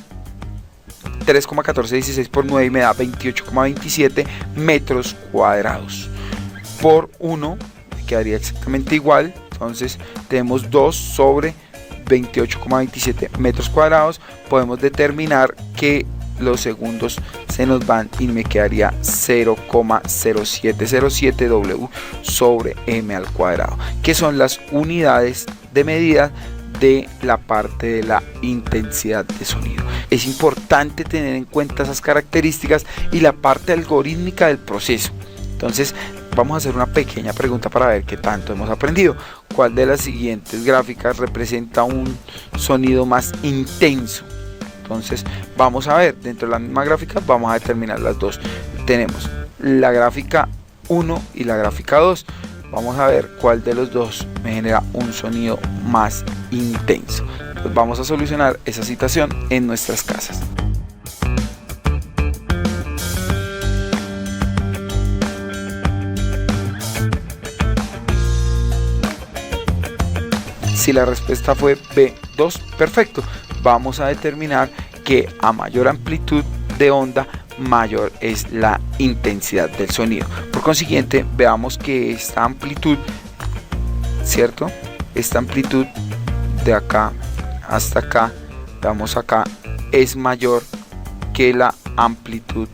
3,1416 por 9 y me da 28,27 metros cuadrados por 1, quedaría exactamente igual. Entonces tenemos 2 sobre 28,27 metros cuadrados. Podemos determinar que los segundos se nos van y me quedaría 0,0707 W sobre m al cuadrado, que son las unidades de medida de la parte de la intensidad de sonido. Es importante tener en cuenta esas características y la parte algorítmica del proceso. Entonces vamos a hacer una pequeña pregunta para ver qué tanto hemos aprendido. ¿Cuál de las siguientes gráficas representa un sonido más intenso? Entonces vamos a ver, dentro de la misma gráfica vamos a determinar las dos. Tenemos la gráfica 1 y la gráfica 2. Vamos a ver cuál de los dos me genera un sonido más intenso. Pues vamos a solucionar esa situación en nuestras casas. Si la respuesta fue B2, perfecto. Vamos a determinar que a mayor amplitud de onda, mayor es la intensidad del sonido. Por consiguiente, veamos que esta amplitud, ¿cierto? Esta amplitud de acá hasta acá, veamos acá, es mayor que la amplitud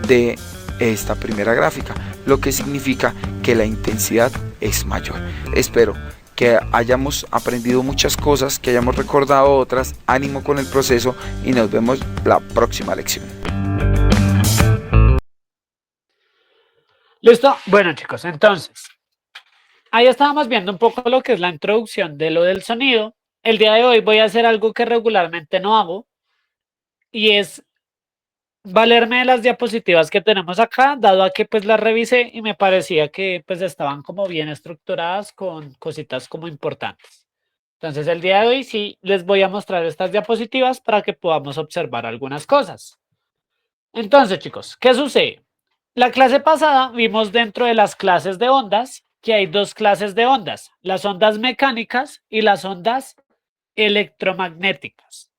de esta primera gráfica, lo que significa que la intensidad es mayor. Espero que hayamos aprendido muchas cosas, que hayamos recordado otras. Ánimo con el proceso y nos vemos la próxima lección. ¿Listo? Bueno, chicos, entonces ahí estábamos viendo un poco lo que es la introducción de lo del sonido. El día de hoy voy a hacer algo que regularmente no hago, y es valerme de las diapositivas que tenemos acá, dado a que pues las revisé y me parecía que pues estaban como bien estructuradas con cositas como importantes. Entonces el día de hoy sí les voy a mostrar estas diapositivas para que podamos observar algunas cosas. Entonces, chicos, ¿qué sucede? La clase pasada vimos dentro de las clases de ondas que hay dos clases de ondas, las ondas mecánicas y las ondas electromagnéticas.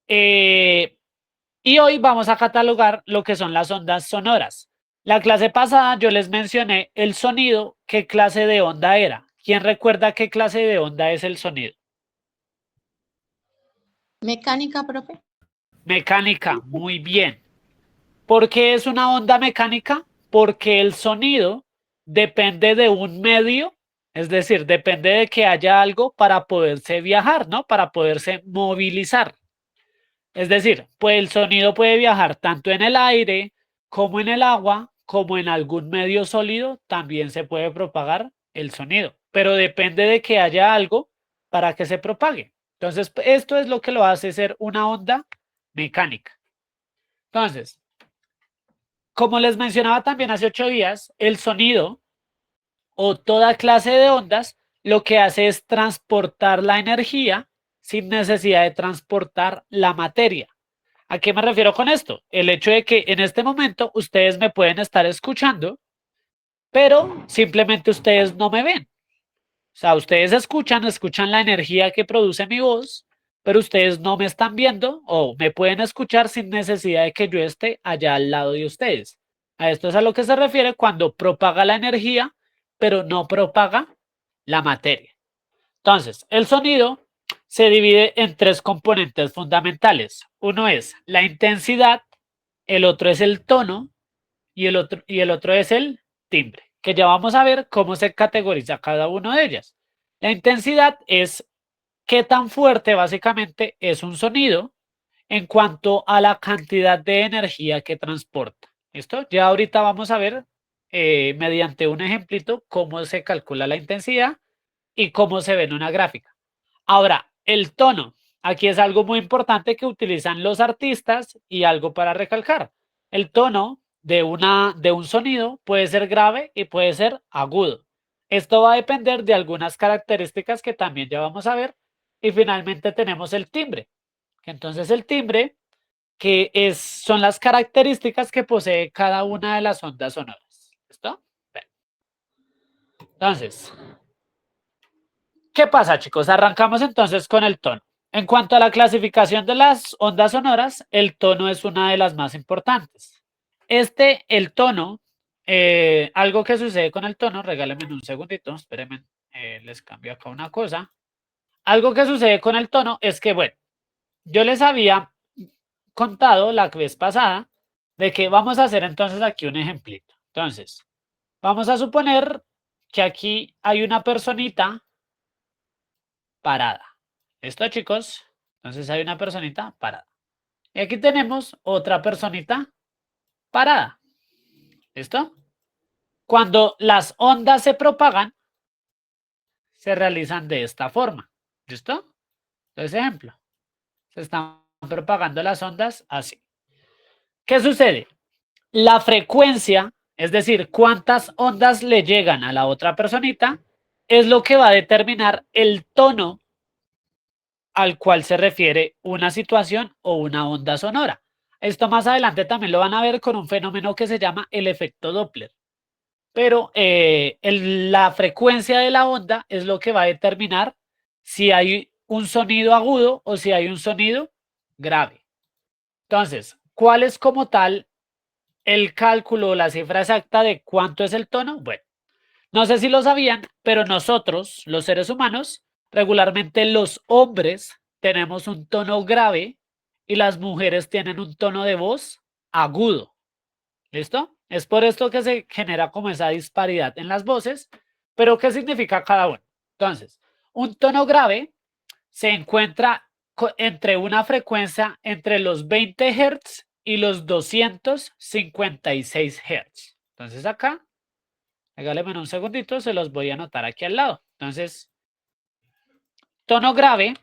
Y hoy vamos a catalogar lo que son las ondas sonoras. La clase pasada yo les mencioné el sonido, qué clase de onda era. ¿Quién recuerda qué clase de onda es el sonido? Mecánica, profe. Mecánica, muy bien. ¿Por qué es una onda mecánica? Porque el sonido depende de un medio, es decir, depende de que haya algo para poderse viajar, ¿no? Para poderse movilizar. Es decir, pues el sonido puede viajar tanto en el aire como en el agua, como en algún medio sólido, también se puede propagar el sonido, pero depende de que haya algo para que se propague. Entonces, esto es lo que lo hace ser una onda mecánica. Entonces, como les mencionaba también hace 8 días, el sonido o toda clase de ondas lo que hace es transportar la energía sin necesidad de transportar la materia. ¿A qué me refiero con esto? El hecho de que en este momento ustedes me pueden estar escuchando, pero simplemente ustedes no me ven. O sea, ustedes escuchan la energía que produce mi voz, pero ustedes no me están viendo o me pueden escuchar sin necesidad de que yo esté allá al lado de ustedes. A esto es a lo que se refiere cuando propaga la energía, pero no propaga la materia. Entonces, el sonido se divide en tres componentes fundamentales. Uno es la intensidad, el otro es el tono y el otro es el timbre, que ya vamos a ver cómo se categoriza cada uno de ellas. La intensidad es qué tan fuerte básicamente es un sonido en cuanto a la cantidad de energía que transporta. ¿Listo? Ya ahorita vamos a ver mediante un ejemplito cómo se calcula la intensidad y cómo se ve en una gráfica. Ahora, el tono. Aquí es algo muy importante que utilizan los artistas y algo para recalcar. El tono de un sonido puede ser grave y puede ser agudo. Esto va a depender de algunas características que también ya vamos a ver. Y finalmente tenemos el timbre. Entonces el timbre, son las características que posee cada una de las ondas sonoras. ¿Listo? Bien. Entonces, ¿qué pasa, chicos? Arrancamos entonces con el tono. En cuanto a la clasificación de las ondas sonoras, el tono es una de las más importantes. El tono, algo que sucede con el tono, regálenme un segundito, espérenme, les cambio acá una cosa. Algo que sucede con el tono es que, bueno, yo les había contado la vez pasada de que vamos a hacer entonces aquí un ejemplito. Entonces, vamos a suponer que aquí hay una personita parada. ¿Listo, chicos? Entonces hay una personita parada. Y aquí tenemos otra personita parada. ¿Listo? Cuando las ondas se propagan, se realizan de esta forma. ¿Listo? Entonces, ejemplo. Se están propagando las ondas así. ¿Qué sucede? La frecuencia, es decir, cuántas ondas le llegan a la otra personita, es lo que va a determinar el tono al cual se refiere una situación o una onda sonora. Esto más adelante también lo van a ver con un fenómeno que se llama el efecto Doppler. Pero la frecuencia de la onda es lo que va a determinar si hay un sonido agudo o si hay un sonido grave. Entonces, ¿cuál es como tal el cálculo o la cifra exacta de cuánto es el tono? Bueno, no sé si lo sabían, pero nosotros, los seres humanos, regularmente los hombres tenemos un tono grave y las mujeres tienen un tono de voz agudo. ¿Listo? Es por esto que se genera como esa disparidad en las voces, pero ¿qué significa cada uno? Entonces, un tono grave se encuentra entre una frecuencia entre los 20 Hz y los 256 Hz. Entonces acá, regálenme un segundito, se los voy a anotar aquí al lado. Entonces, tono grave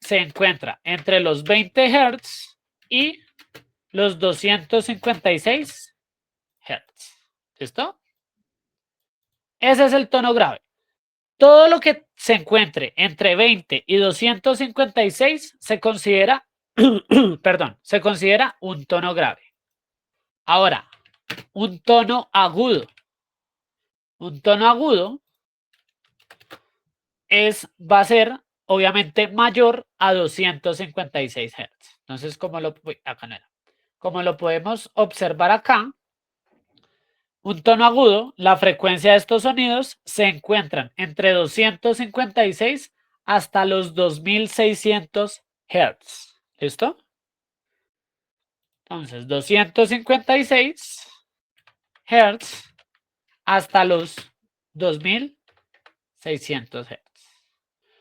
se encuentra entre los 20 Hz y los 256 Hz. ¿Listo? Ese es el tono grave. Todo lo que se encuentre entre 20 y 256 se considera, perdón, se considera un tono grave. Ahora, un tono agudo. Un tono agudo va a ser obviamente mayor a 256 Hz. Entonces, acá no era. Como lo podemos observar acá, un tono agudo, la frecuencia de estos sonidos se encuentran entre 256 hasta los 2600 Hz. ¿Listo? Entonces, 256 Hz hasta los 2600 Hz.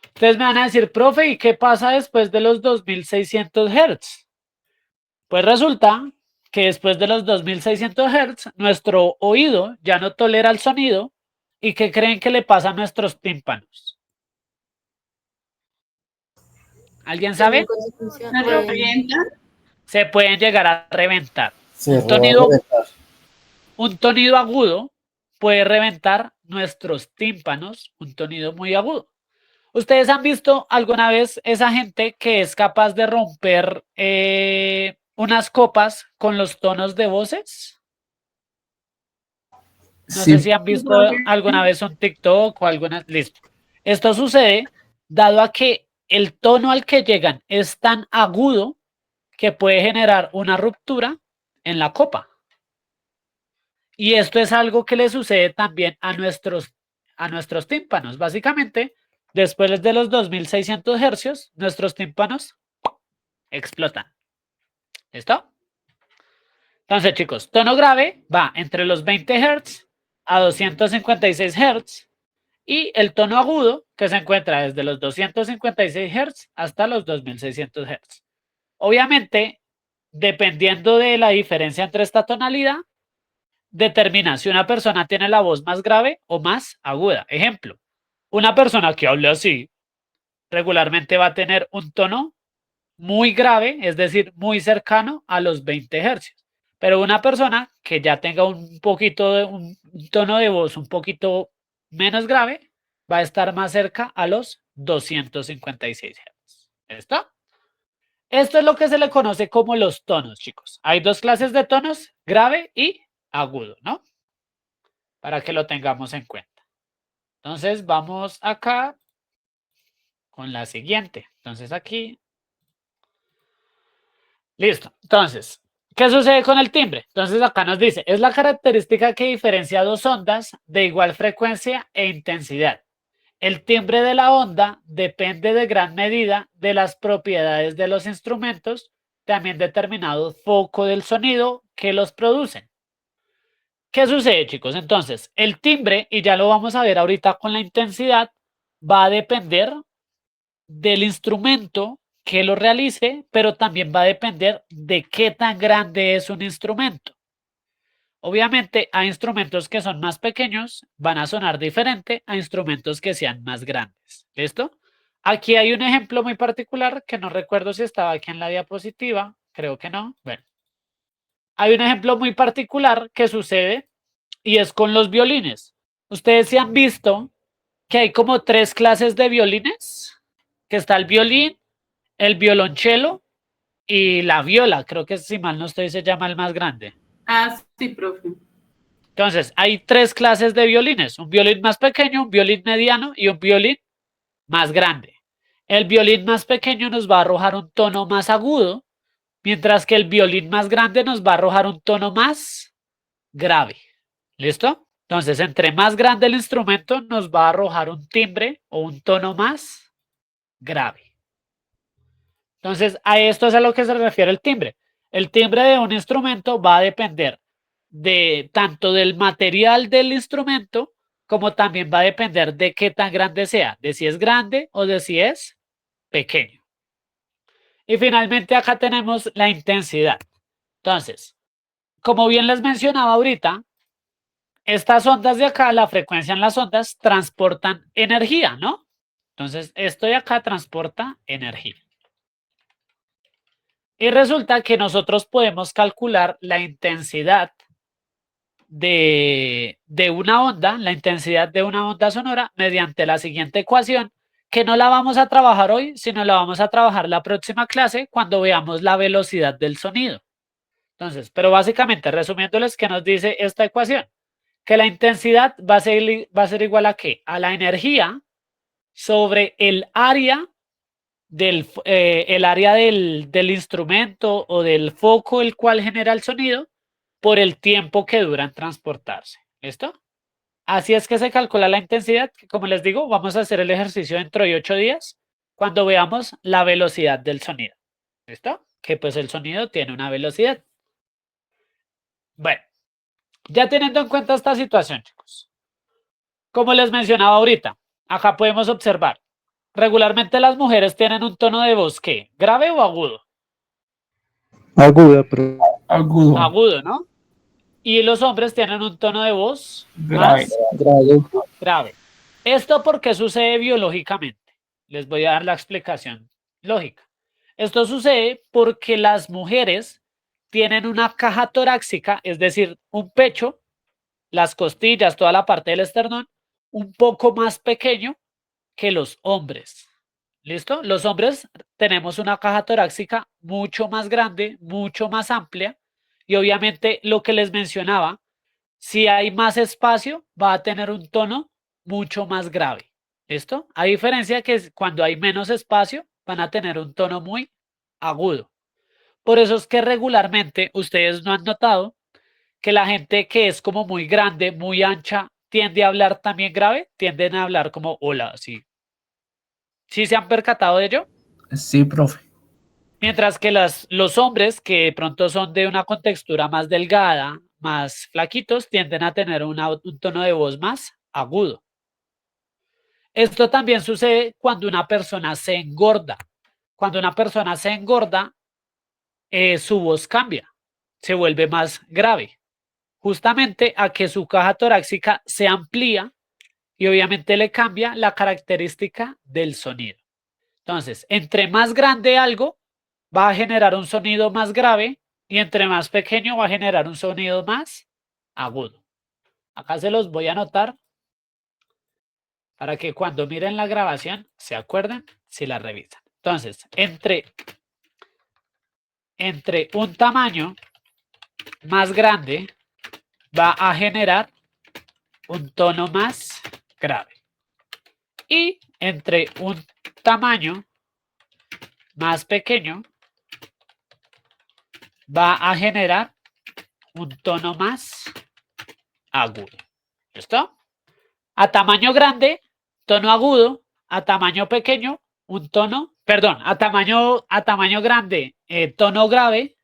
Ustedes me van a decir, profe, ¿y qué pasa después de los 2600 Hz? Pues resulta que después de los 2600 Hz, nuestro oído ya no tolera el sonido. ¿Y qué creen que le pasa a nuestros tímpanos? ¿Alguien sabe? ¿Se revienta? Se pueden llegar a reventar. Se Un tonido agudo puede reventar nuestros tímpanos, un tonido muy agudo. ¿Ustedes han visto alguna vez esa gente que es capaz de romper unas copas con los tonos de voces? No sé si han visto alguna vez un TikTok o alguna... Listo. Esto sucede dado a que el tono al que llegan es tan agudo que puede generar una ruptura en la copa. Y esto es algo que le sucede también a nuestros tímpanos. Básicamente, después de los 2600 hercios, nuestros tímpanos explotan. ¿Listo? Entonces, chicos, tono grave va entre los 20 Hz a 256 Hz y el tono agudo que se encuentra desde los 256 Hz hasta los 2600 Hz. Obviamente, dependiendo de la diferencia entre esta tonalidad, determina si una persona tiene la voz más grave o más aguda. Ejemplo, una persona que hable así regularmente va a tener un tono muy grave, es decir, muy cercano a los 20 hercios. Pero una persona que ya tenga un tono de voz un poquito menos grave va a estar más cerca a los 256 Hz. ¿Listo? Esto es lo que se le conoce como los tonos, chicos. Hay dos clases de tonos, grave y agudo, ¿no? Para que lo tengamos en cuenta. Entonces, vamos acá con la siguiente. Entonces, aquí. Listo. Entonces, ¿qué sucede con el timbre? Entonces, acá nos dice, es la característica que diferencia dos ondas de igual frecuencia e intensidad. El timbre de la onda depende de gran medida de las propiedades de los instrumentos, también determinado foco del sonido que los producen. ¿Qué sucede, chicos? Entonces, el timbre, y ya lo vamos a ver ahorita con la intensidad, va a depender del instrumento que lo realice, pero también va a depender de qué tan grande es un instrumento. Obviamente, hay instrumentos que son más pequeños, van a sonar diferente a instrumentos que sean más grandes. ¿Listo? Aquí hay un ejemplo muy particular que no recuerdo si estaba aquí en la diapositiva. Creo que no. Bueno. Hay un ejemplo muy particular que sucede y es con los violines. Ustedes se han visto que hay como tres clases de violines, que está el violín, el violonchelo y la viola. Creo que si mal no estoy se llama el más grande. Ah, sí, profe. Entonces, hay tres clases de violines, un violín más pequeño, un violín mediano y un violín más grande. El violín más pequeño nos va a arrojar un tono más agudo, mientras que el violín más grande nos va a arrojar un tono más grave. ¿Listo? Entonces, entre más grande el instrumento, nos va a arrojar un timbre o un tono más grave. Entonces, a esto es a lo que se refiere el timbre. El timbre de un instrumento va a depender de tanto del material del instrumento, como también va a depender de qué tan grande sea, de si es grande o de si es pequeño. Y finalmente acá tenemos la intensidad. Entonces, como bien les mencionaba ahorita, estas ondas de acá, la frecuencia en las ondas, transportan energía, ¿no? Entonces, esto de acá transporta energía. Y resulta que nosotros podemos calcular la intensidad de una onda, la intensidad de una onda sonora mediante la siguiente ecuación, que no la vamos a trabajar hoy, sino la vamos a trabajar la próxima clase cuando veamos la velocidad del sonido. Entonces, pero básicamente, resumiéndoles, ¿qué nos dice esta ecuación? Que la intensidad va a ser igual a ¿qué? A la energía sobre el área del instrumento o del foco el cual genera el sonido por el tiempo que dura en transportarse. ¿Listo? Así es que se calcula la intensidad, que como les digo, vamos a hacer el ejercicio dentro de 8 días cuando veamos la velocidad del sonido. ¿Listo? Que pues el sonido tiene una velocidad. Bueno, ya teniendo en cuenta esta situación, chicos, como les mencionaba ahorita, acá podemos observar, regularmente las mujeres tienen un tono de voz, ¿qué? ¿Grave o agudo? Aguda, pero Agudo. Agudo, ¿no? Y los hombres tienen un tono de voz Grave. más grave. ¿Esto por qué sucede biológicamente? Les voy a dar la explicación lógica. Esto sucede porque las mujeres tienen una caja torácica, es decir, un pecho, las costillas, toda la parte del esternón, un poco más pequeño que los hombres. ¿Listo? Los hombres tenemos una caja torácica mucho más grande, mucho más amplia, y obviamente lo que les mencionaba, si hay más espacio, va a tener un tono mucho más grave. ¿Listo? A diferencia que cuando hay menos espacio, van a tener un tono muy agudo. Por eso es que regularmente ustedes no han notado que la gente que es como muy grande, muy ancha, tiende a hablar también grave, tienden a hablar como hola, así. ¿Sí se han percatado de ello? Sí, profe. Mientras que los hombres que de pronto son de una contextura más delgada, más flaquitos, tienden a tener un tono de voz más agudo. Esto también sucede cuando una persona se engorda. Cuando una persona se engorda, su voz cambia, se vuelve más grave, justamente a que su caja torácica se amplía y obviamente le cambia la característica del sonido. Entonces, entre más grande algo, va a generar un sonido más grave y entre más pequeño va a generar un sonido más agudo. Acá se los voy a anotar para que cuando miren la grabación se acuerden si la revisan. Entonces, entre un tamaño más grande va a generar un tono más grave. Y entre un tamaño más pequeño va a generar un tono más agudo. ¿Listo? A tamaño grande, tono agudo. A tamaño pequeño, un tono, perdón, a tamaño grande, tono grave.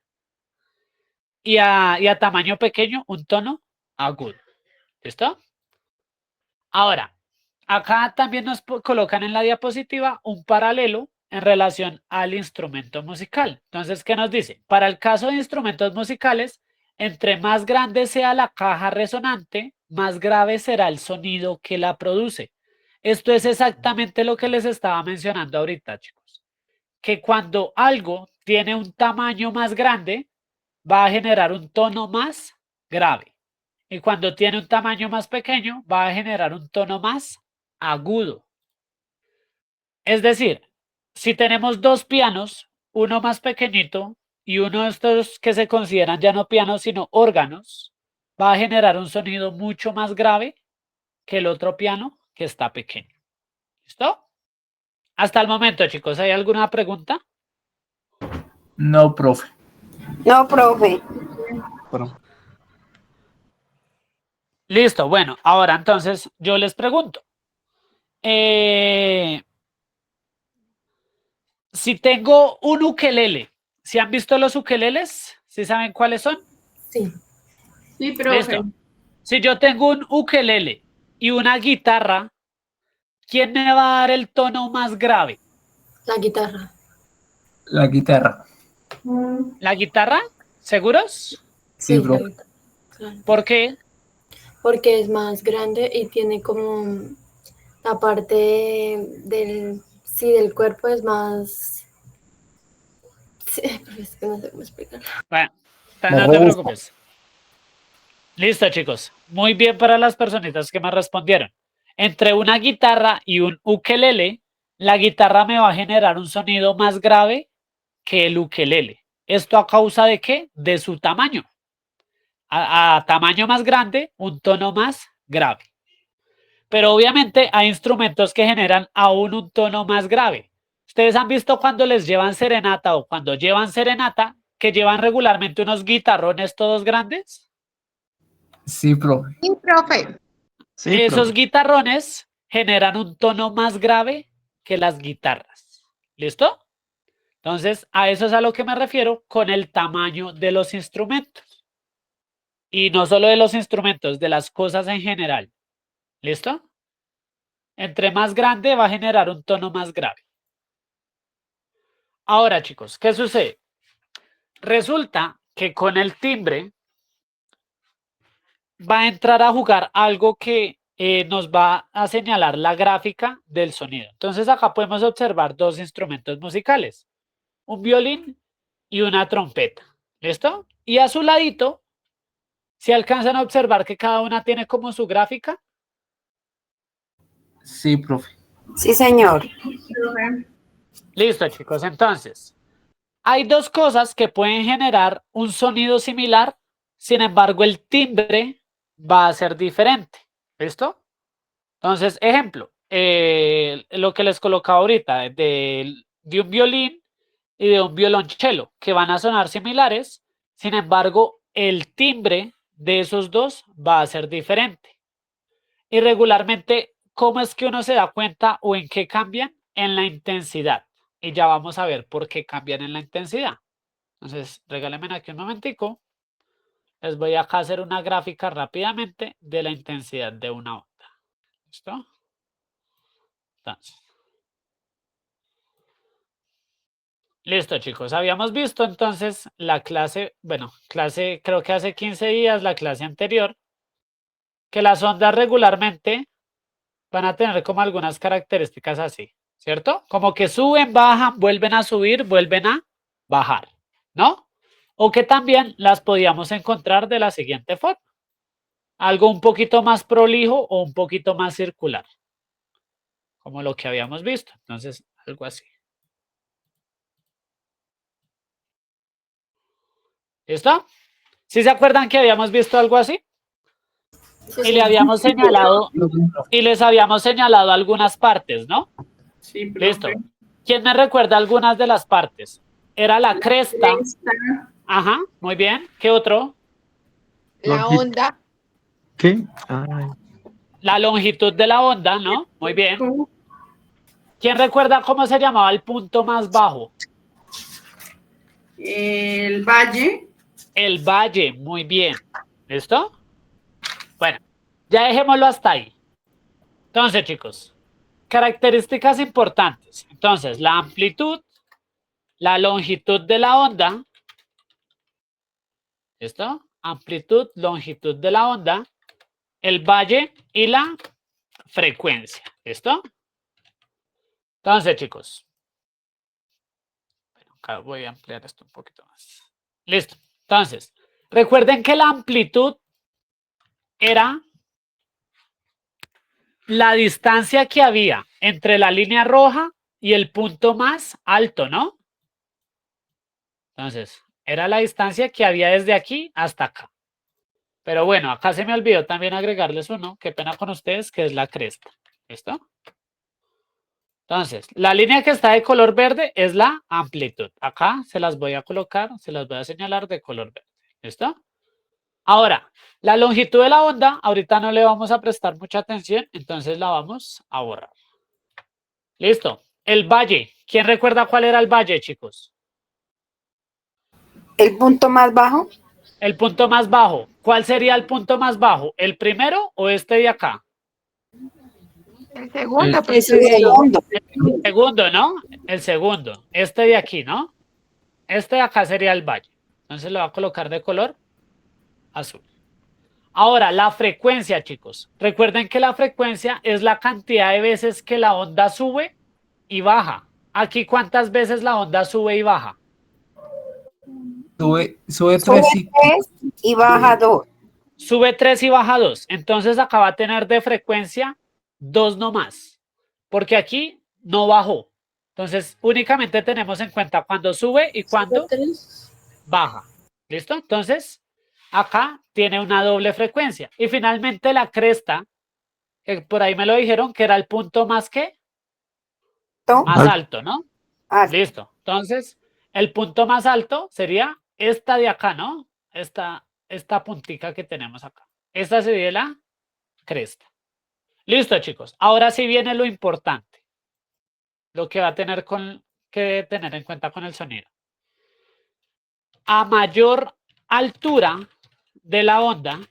Y a tamaño pequeño, un tono agudo. ¿Listo? Ahora, acá también nos colocan en la diapositiva un paralelo en relación al instrumento musical. Entonces, ¿qué nos dice? Para el caso de instrumentos musicales, entre más grande sea la caja resonante, más grave será el sonido que la produce. Esto es exactamente lo que les estaba mencionando ahorita, chicos. Que cuando algo tiene un tamaño más grande, va a generar un tono más grave. Y cuando tiene un tamaño más pequeño, va a generar un tono más agudo. Es decir, si tenemos dos pianos, uno más pequeñito y uno de estos que se consideran ya no pianos, sino órganos, va a generar un sonido mucho más grave que el otro piano que está pequeño. ¿Listo? Hasta el momento, chicos, ¿hay alguna pregunta? No, profe. No, profe. Listo, bueno, ahora entonces yo les pregunto. Si tengo un ukelele, ¿sí han visto los ukeleles? ¿Sí saben cuáles son? Sí. Sí, profe. Listo. Si yo tengo un ukelele y una guitarra, ¿quién me va a dar el tono más grave? La guitarra. La guitarra. ¿La guitarra? ¿Seguros? Sí, la profe. guitarra, claro. ¿Por qué? Porque es más grande y tiene como la parte del cuerpo es más, Sí, pero es que no sé cómo explicarlo. Bueno, Me no te gusta. preocupes. Listo, chicos. Muy bien para las personitas que me respondieron. Entre una guitarra y un ukelele, la guitarra me va a generar un sonido más grave que el ukelele. ¿Esto a causa de qué? De su tamaño. A tamaño más grande, un tono más grave. Pero obviamente hay instrumentos que generan aún un tono más grave. Ustedes han visto cuando les llevan serenata o cuando llevan serenata que llevan regularmente unos guitarrones todos grandes. Sí, profe. Sí, profe. Sí, Esos profe. guitarrones generan un tono más grave que las guitarras. ¿Listo? Entonces, a eso es a lo que me refiero con el tamaño de los instrumentos. Y no solo de los instrumentos, de las cosas en general. ¿Listo? Entre más grande va a generar un tono más grave. Ahora, chicos, ¿qué sucede? Resulta que con el timbre va a entrar a jugar algo que nos va a señalar la gráfica del sonido. Entonces acá podemos observar dos instrumentos musicales, un violín y una trompeta. ¿Listo? Y a su ladito, si alcanzan a observar que cada una tiene como su gráfica. Sí, profe. Sí, señor. Profe. Listo, chicos. Entonces, hay dos cosas que pueden generar un sonido similar, sin embargo, el timbre va a ser diferente. ¿Listo? Entonces, ejemplo, lo que les colocaba ahorita de un violín y de un violonchelo, que van a sonar similares, sin embargo, el timbre de esos dos va a ser diferente. Y regularmente, ¿cómo es que uno se da cuenta o en qué cambian? En la intensidad. Y ya vamos a ver por qué cambian en la intensidad. Entonces, regálenme aquí un momentico. Les voy acá a hacer una gráfica rápidamente de la intensidad de una onda. ¿Listo? Entonces. Listo, chicos. Habíamos visto entonces la clase, bueno, clase creo que hace 15 días, la clase anterior, que las ondas regularmente van a tener como algunas características así, ¿cierto? Como que suben, bajan, vuelven a subir, vuelven a bajar, ¿no? O que también las podíamos encontrar de la siguiente forma. Algo un poquito más prolijo o un poquito más circular, como lo que habíamos visto. Entonces, algo así. ¿Listo? ¿Sí se acuerdan que habíamos visto algo así? Sí, Y sí. le habíamos señalado, y les habíamos señalado algunas partes, ¿no? Sí, profe. Listo. ¿Quién me recuerda algunas de las partes? Era la cresta. Esta, Ajá, muy bien. ¿Qué otro? La onda. ¿Qué? Ay, La longitud de la onda, ¿no? Muy bien. ¿Quién recuerda cómo se llamaba el punto más bajo? el valle. El valle, muy bien. ¿Listo? Bueno, ya dejémoslo hasta ahí. Entonces, chicos, características importantes. Entonces, la amplitud, la longitud de la onda. ¿Listo? Amplitud, longitud de la onda, el valle y la frecuencia. ¿Listo? Entonces, chicos. Bueno, acá voy a ampliar esto un poquito más. Listo. Entonces, recuerden que la amplitud era la distancia que había entre la línea roja y el punto más alto, ¿no? Entonces, era la distancia que había desde aquí hasta acá. Pero bueno, acá se me olvidó también agregarles uno, qué pena con ustedes, que es la cresta. ¿Listo? Entonces, la línea que está de color verde es la amplitud. Acá se las voy a colocar, se las voy a señalar de color verde. ¿Listo? Ahora, la longitud de la onda, ahorita no le vamos a prestar mucha atención, entonces la vamos a borrar. Listo. El valle. ¿Quién recuerda cuál era el valle, chicos? El punto más bajo. El punto más bajo. ¿Cuál sería el punto más bajo? ¿El primero o este de acá? El segundo, El Ese de segundo. El segundo, ¿no? El segundo. Este de aquí, ¿no? Este de acá sería el valle. Entonces lo voy a colocar de color azul. Ahora, la frecuencia, chicos. Recuerden que la frecuencia es la cantidad de veces que la onda sube y baja. Aquí, ¿cuántas veces la onda sube y baja? Sube Sube 3 y 3 y baja 2. Sube 3 y baja 2. Entonces acá va a tener de frecuencia 2 nomás. Porque aquí no bajó. Entonces únicamente tenemos en cuenta cuando sube y cuando baja. ¿Listo? Entonces acá tiene una doble frecuencia. Y finalmente la cresta, que por ahí me lo dijeron que era el punto más que más alto, ¿no? Listo. Entonces, el punto más alto sería esta de acá, ¿no? Esta puntica que tenemos acá. Esta sería la cresta. Listo, chicos. Ahora sí viene lo importante. Lo que va a tener que tener en cuenta con el sonido. A mayor altura de la onda,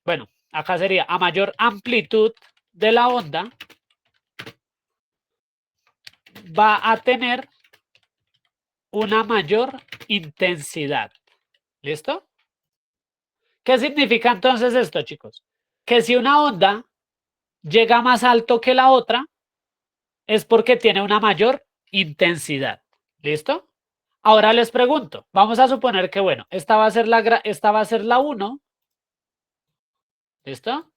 bueno, acá sería a mayor amplitud de la onda, va a tener una mayor intensidad. ¿Listo? ¿Qué significa entonces esto, chicos? Que si una onda llega más alto que la otra, es porque tiene una mayor intensidad. ¿Listo? Ahora les pregunto, vamos a suponer que, bueno, esta va a ser la 1. ¿Listo?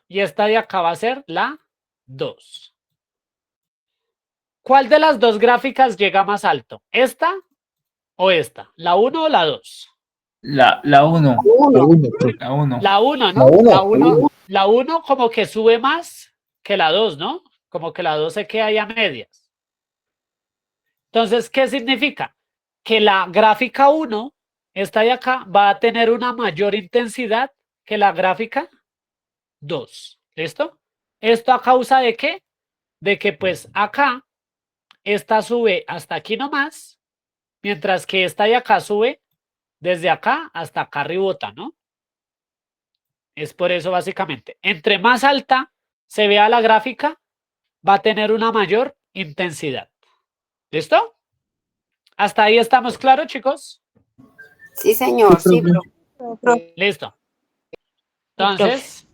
Y esta de acá va a ser la 2. ¿Cuál de las dos gráficas llega más alto? ¿Esta o esta? ¿La 1 o la 2? la 1. La 1. La 1, ¿no? La 1 como que sube más que la 2, ¿no? Como que la 2 se queda ahí a medias. Entonces, ¿qué significa? Que la gráfica 1, esta de acá, va a tener una mayor intensidad que la gráfica 2. ¿Listo? ¿Esto a causa de qué? De que pues acá, esta sube hasta aquí nomás, mientras que esta de acá sube desde acá hasta acá arribota, ¿no? Es por eso básicamente. Entre más alta se vea la gráfica, va a tener una mayor intensidad. ¿Listo? ¿Hasta ahí estamos claros, chicos? Sí, señor. Sí, profe. Listo. Entonces,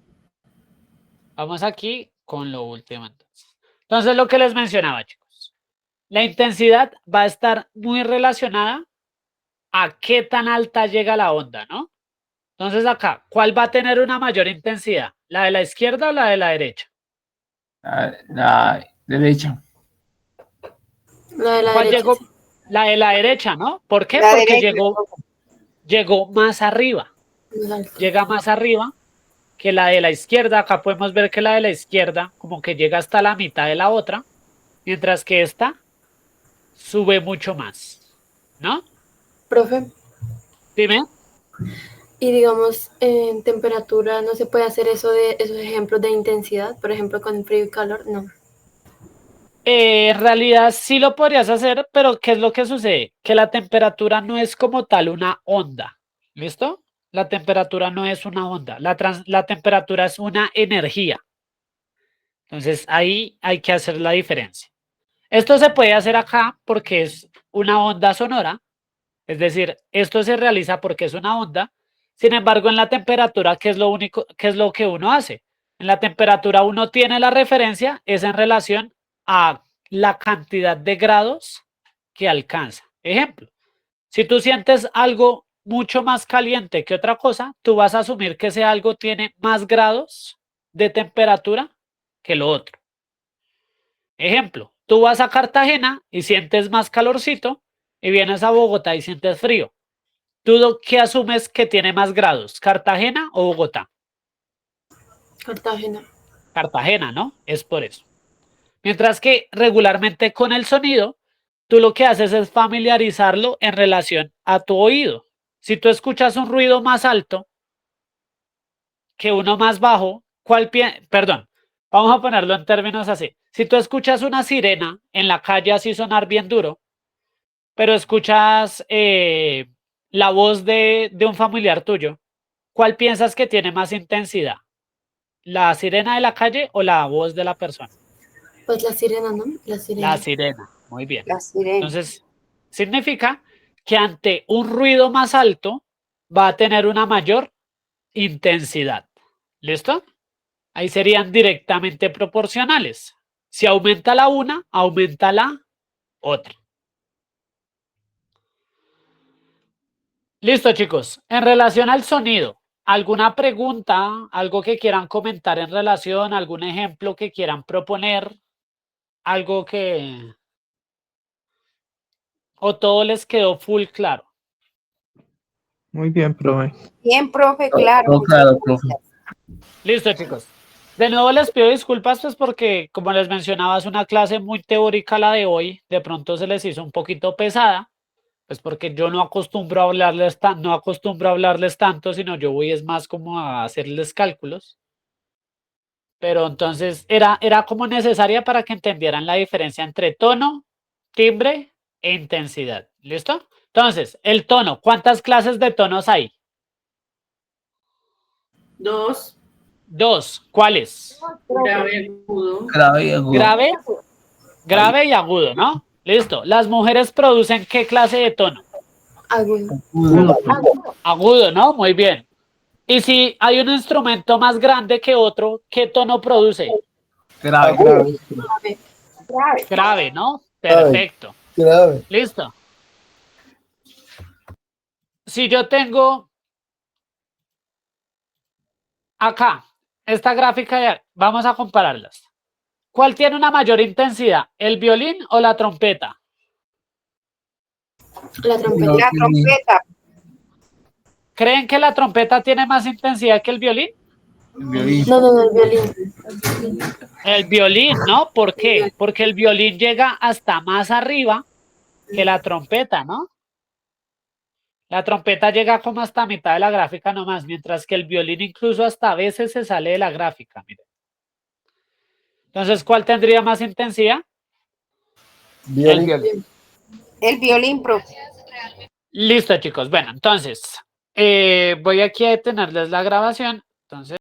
vamos aquí con lo último. Entonces, lo que les mencionaba, chicos. La intensidad va a estar muy relacionada a qué tan alta llega la onda, ¿no? Entonces acá, ¿cuál va a tener una mayor intensidad? ¿La de la izquierda o la de la derecha? La derecha. La de la ¿Cuál derecha. llegó? Sí. La de la derecha, ¿no? ¿Por qué? La Porque derecha, llegó más arriba. Más alto. Llega más arriba que la de la izquierda. Acá podemos ver que la de la izquierda como que llega hasta la mitad de la otra, mientras que esta sube mucho más, ¿no? Profe, Dime. y digamos, en temperatura, ¿no se puede hacer eso de esos ejemplos de intensidad? Por ejemplo, con frío y calor, no. En realidad sí lo podrías hacer, pero ¿qué es lo que sucede? Que la temperatura no es como tal una onda. ¿Listo? La temperatura no es una onda. La temperatura es una energía. Entonces ahí hay que hacer la diferencia. Esto se puede hacer acá porque es una onda sonora. Es decir, esto se realiza porque es una onda. Sin embargo, en la temperatura, ¿qué es lo que uno hace? En la temperatura uno tiene la referencia, es en relación a la cantidad de grados que alcanza. Ejemplo, si tú sientes algo mucho más caliente que otra cosa, tú vas a asumir que ese algo tiene más grados de temperatura que lo otro. Ejemplo, tú vas a Cartagena y sientes más calorcito y vienes a Bogotá y sientes frío. ¿Tú qué asumes que tiene más grados, Cartagena o Bogotá? Cartagena. Cartagena, ¿no? Es por eso. Mientras que regularmente con el sonido, tú lo que haces es familiarizarlo en relación a tu oído. Si tú escuchas un ruido más alto que uno más bajo, perdón, vamos a ponerlo en términos así. Si tú escuchas una sirena en la calle así sonar bien duro, pero escuchas la voz de un familiar tuyo, ¿cuál piensas que tiene más intensidad? ¿La sirena de la calle o la voz de la persona? Pues la sirena, ¿no? La sirena. La sirena, muy bien. La sirena. Entonces, significa que ante un ruido más alto va a tener una mayor intensidad. ¿Listo? Ahí serían directamente proporcionales. Si aumenta la una, aumenta la otra. Listo, chicos. En relación al sonido, ¿alguna pregunta, algo que quieran comentar en relación, algún ejemplo que quieran proponer? Algo que... ¿O todo les quedó full claro? Muy bien, profe. Bien, profe, claro. Todo muchas claro, profe. gracias. Listo, chicos. De nuevo les pido disculpas, pues porque, como les mencionaba, es una clase muy teórica la de hoy. De pronto se les hizo un poquito pesada, pues porque yo no acostumbro a hablarles no acostumbro a hablarles tanto, sino yo voy es más como a hacerles cálculos. Pero entonces era como necesaria para que entendieran la diferencia entre tono, timbre e intensidad. ¿Listo? Entonces, el tono, ¿cuántas clases de tonos hay? 2. 2. ¿Cuáles? Grave, agudo. Grave y agudo. Grave y agudo, ¿no? Listo. ¿Las mujeres producen qué clase de tono? Agudo. Agudo, ¿no? Muy bien. Y si hay un instrumento más grande que otro, ¿qué tono produce? Grave. Grave, ¿no? Perfecto. Grave. Listo. Si yo tengo acá esta gráfica, vamos a compararlas. ¿Cuál tiene una mayor intensidad? ¿El violín o la trompeta? La trompeta. La trompeta. ¿Creen que la trompeta tiene más intensidad que el violín? El violín. No, el violín. El violín, ¿no? ¿Por qué? Porque el violín llega hasta más arriba que la trompeta, ¿no? La trompeta llega como hasta mitad de la gráfica nomás, mientras que el violín incluso hasta a veces se sale de la gráfica, miren. Entonces, ¿cuál tendría más intensidad? Violín. El violín. El violín, profe. Listo, chicos. Bueno, entonces, voy aquí a detenerles la grabación. Entonces.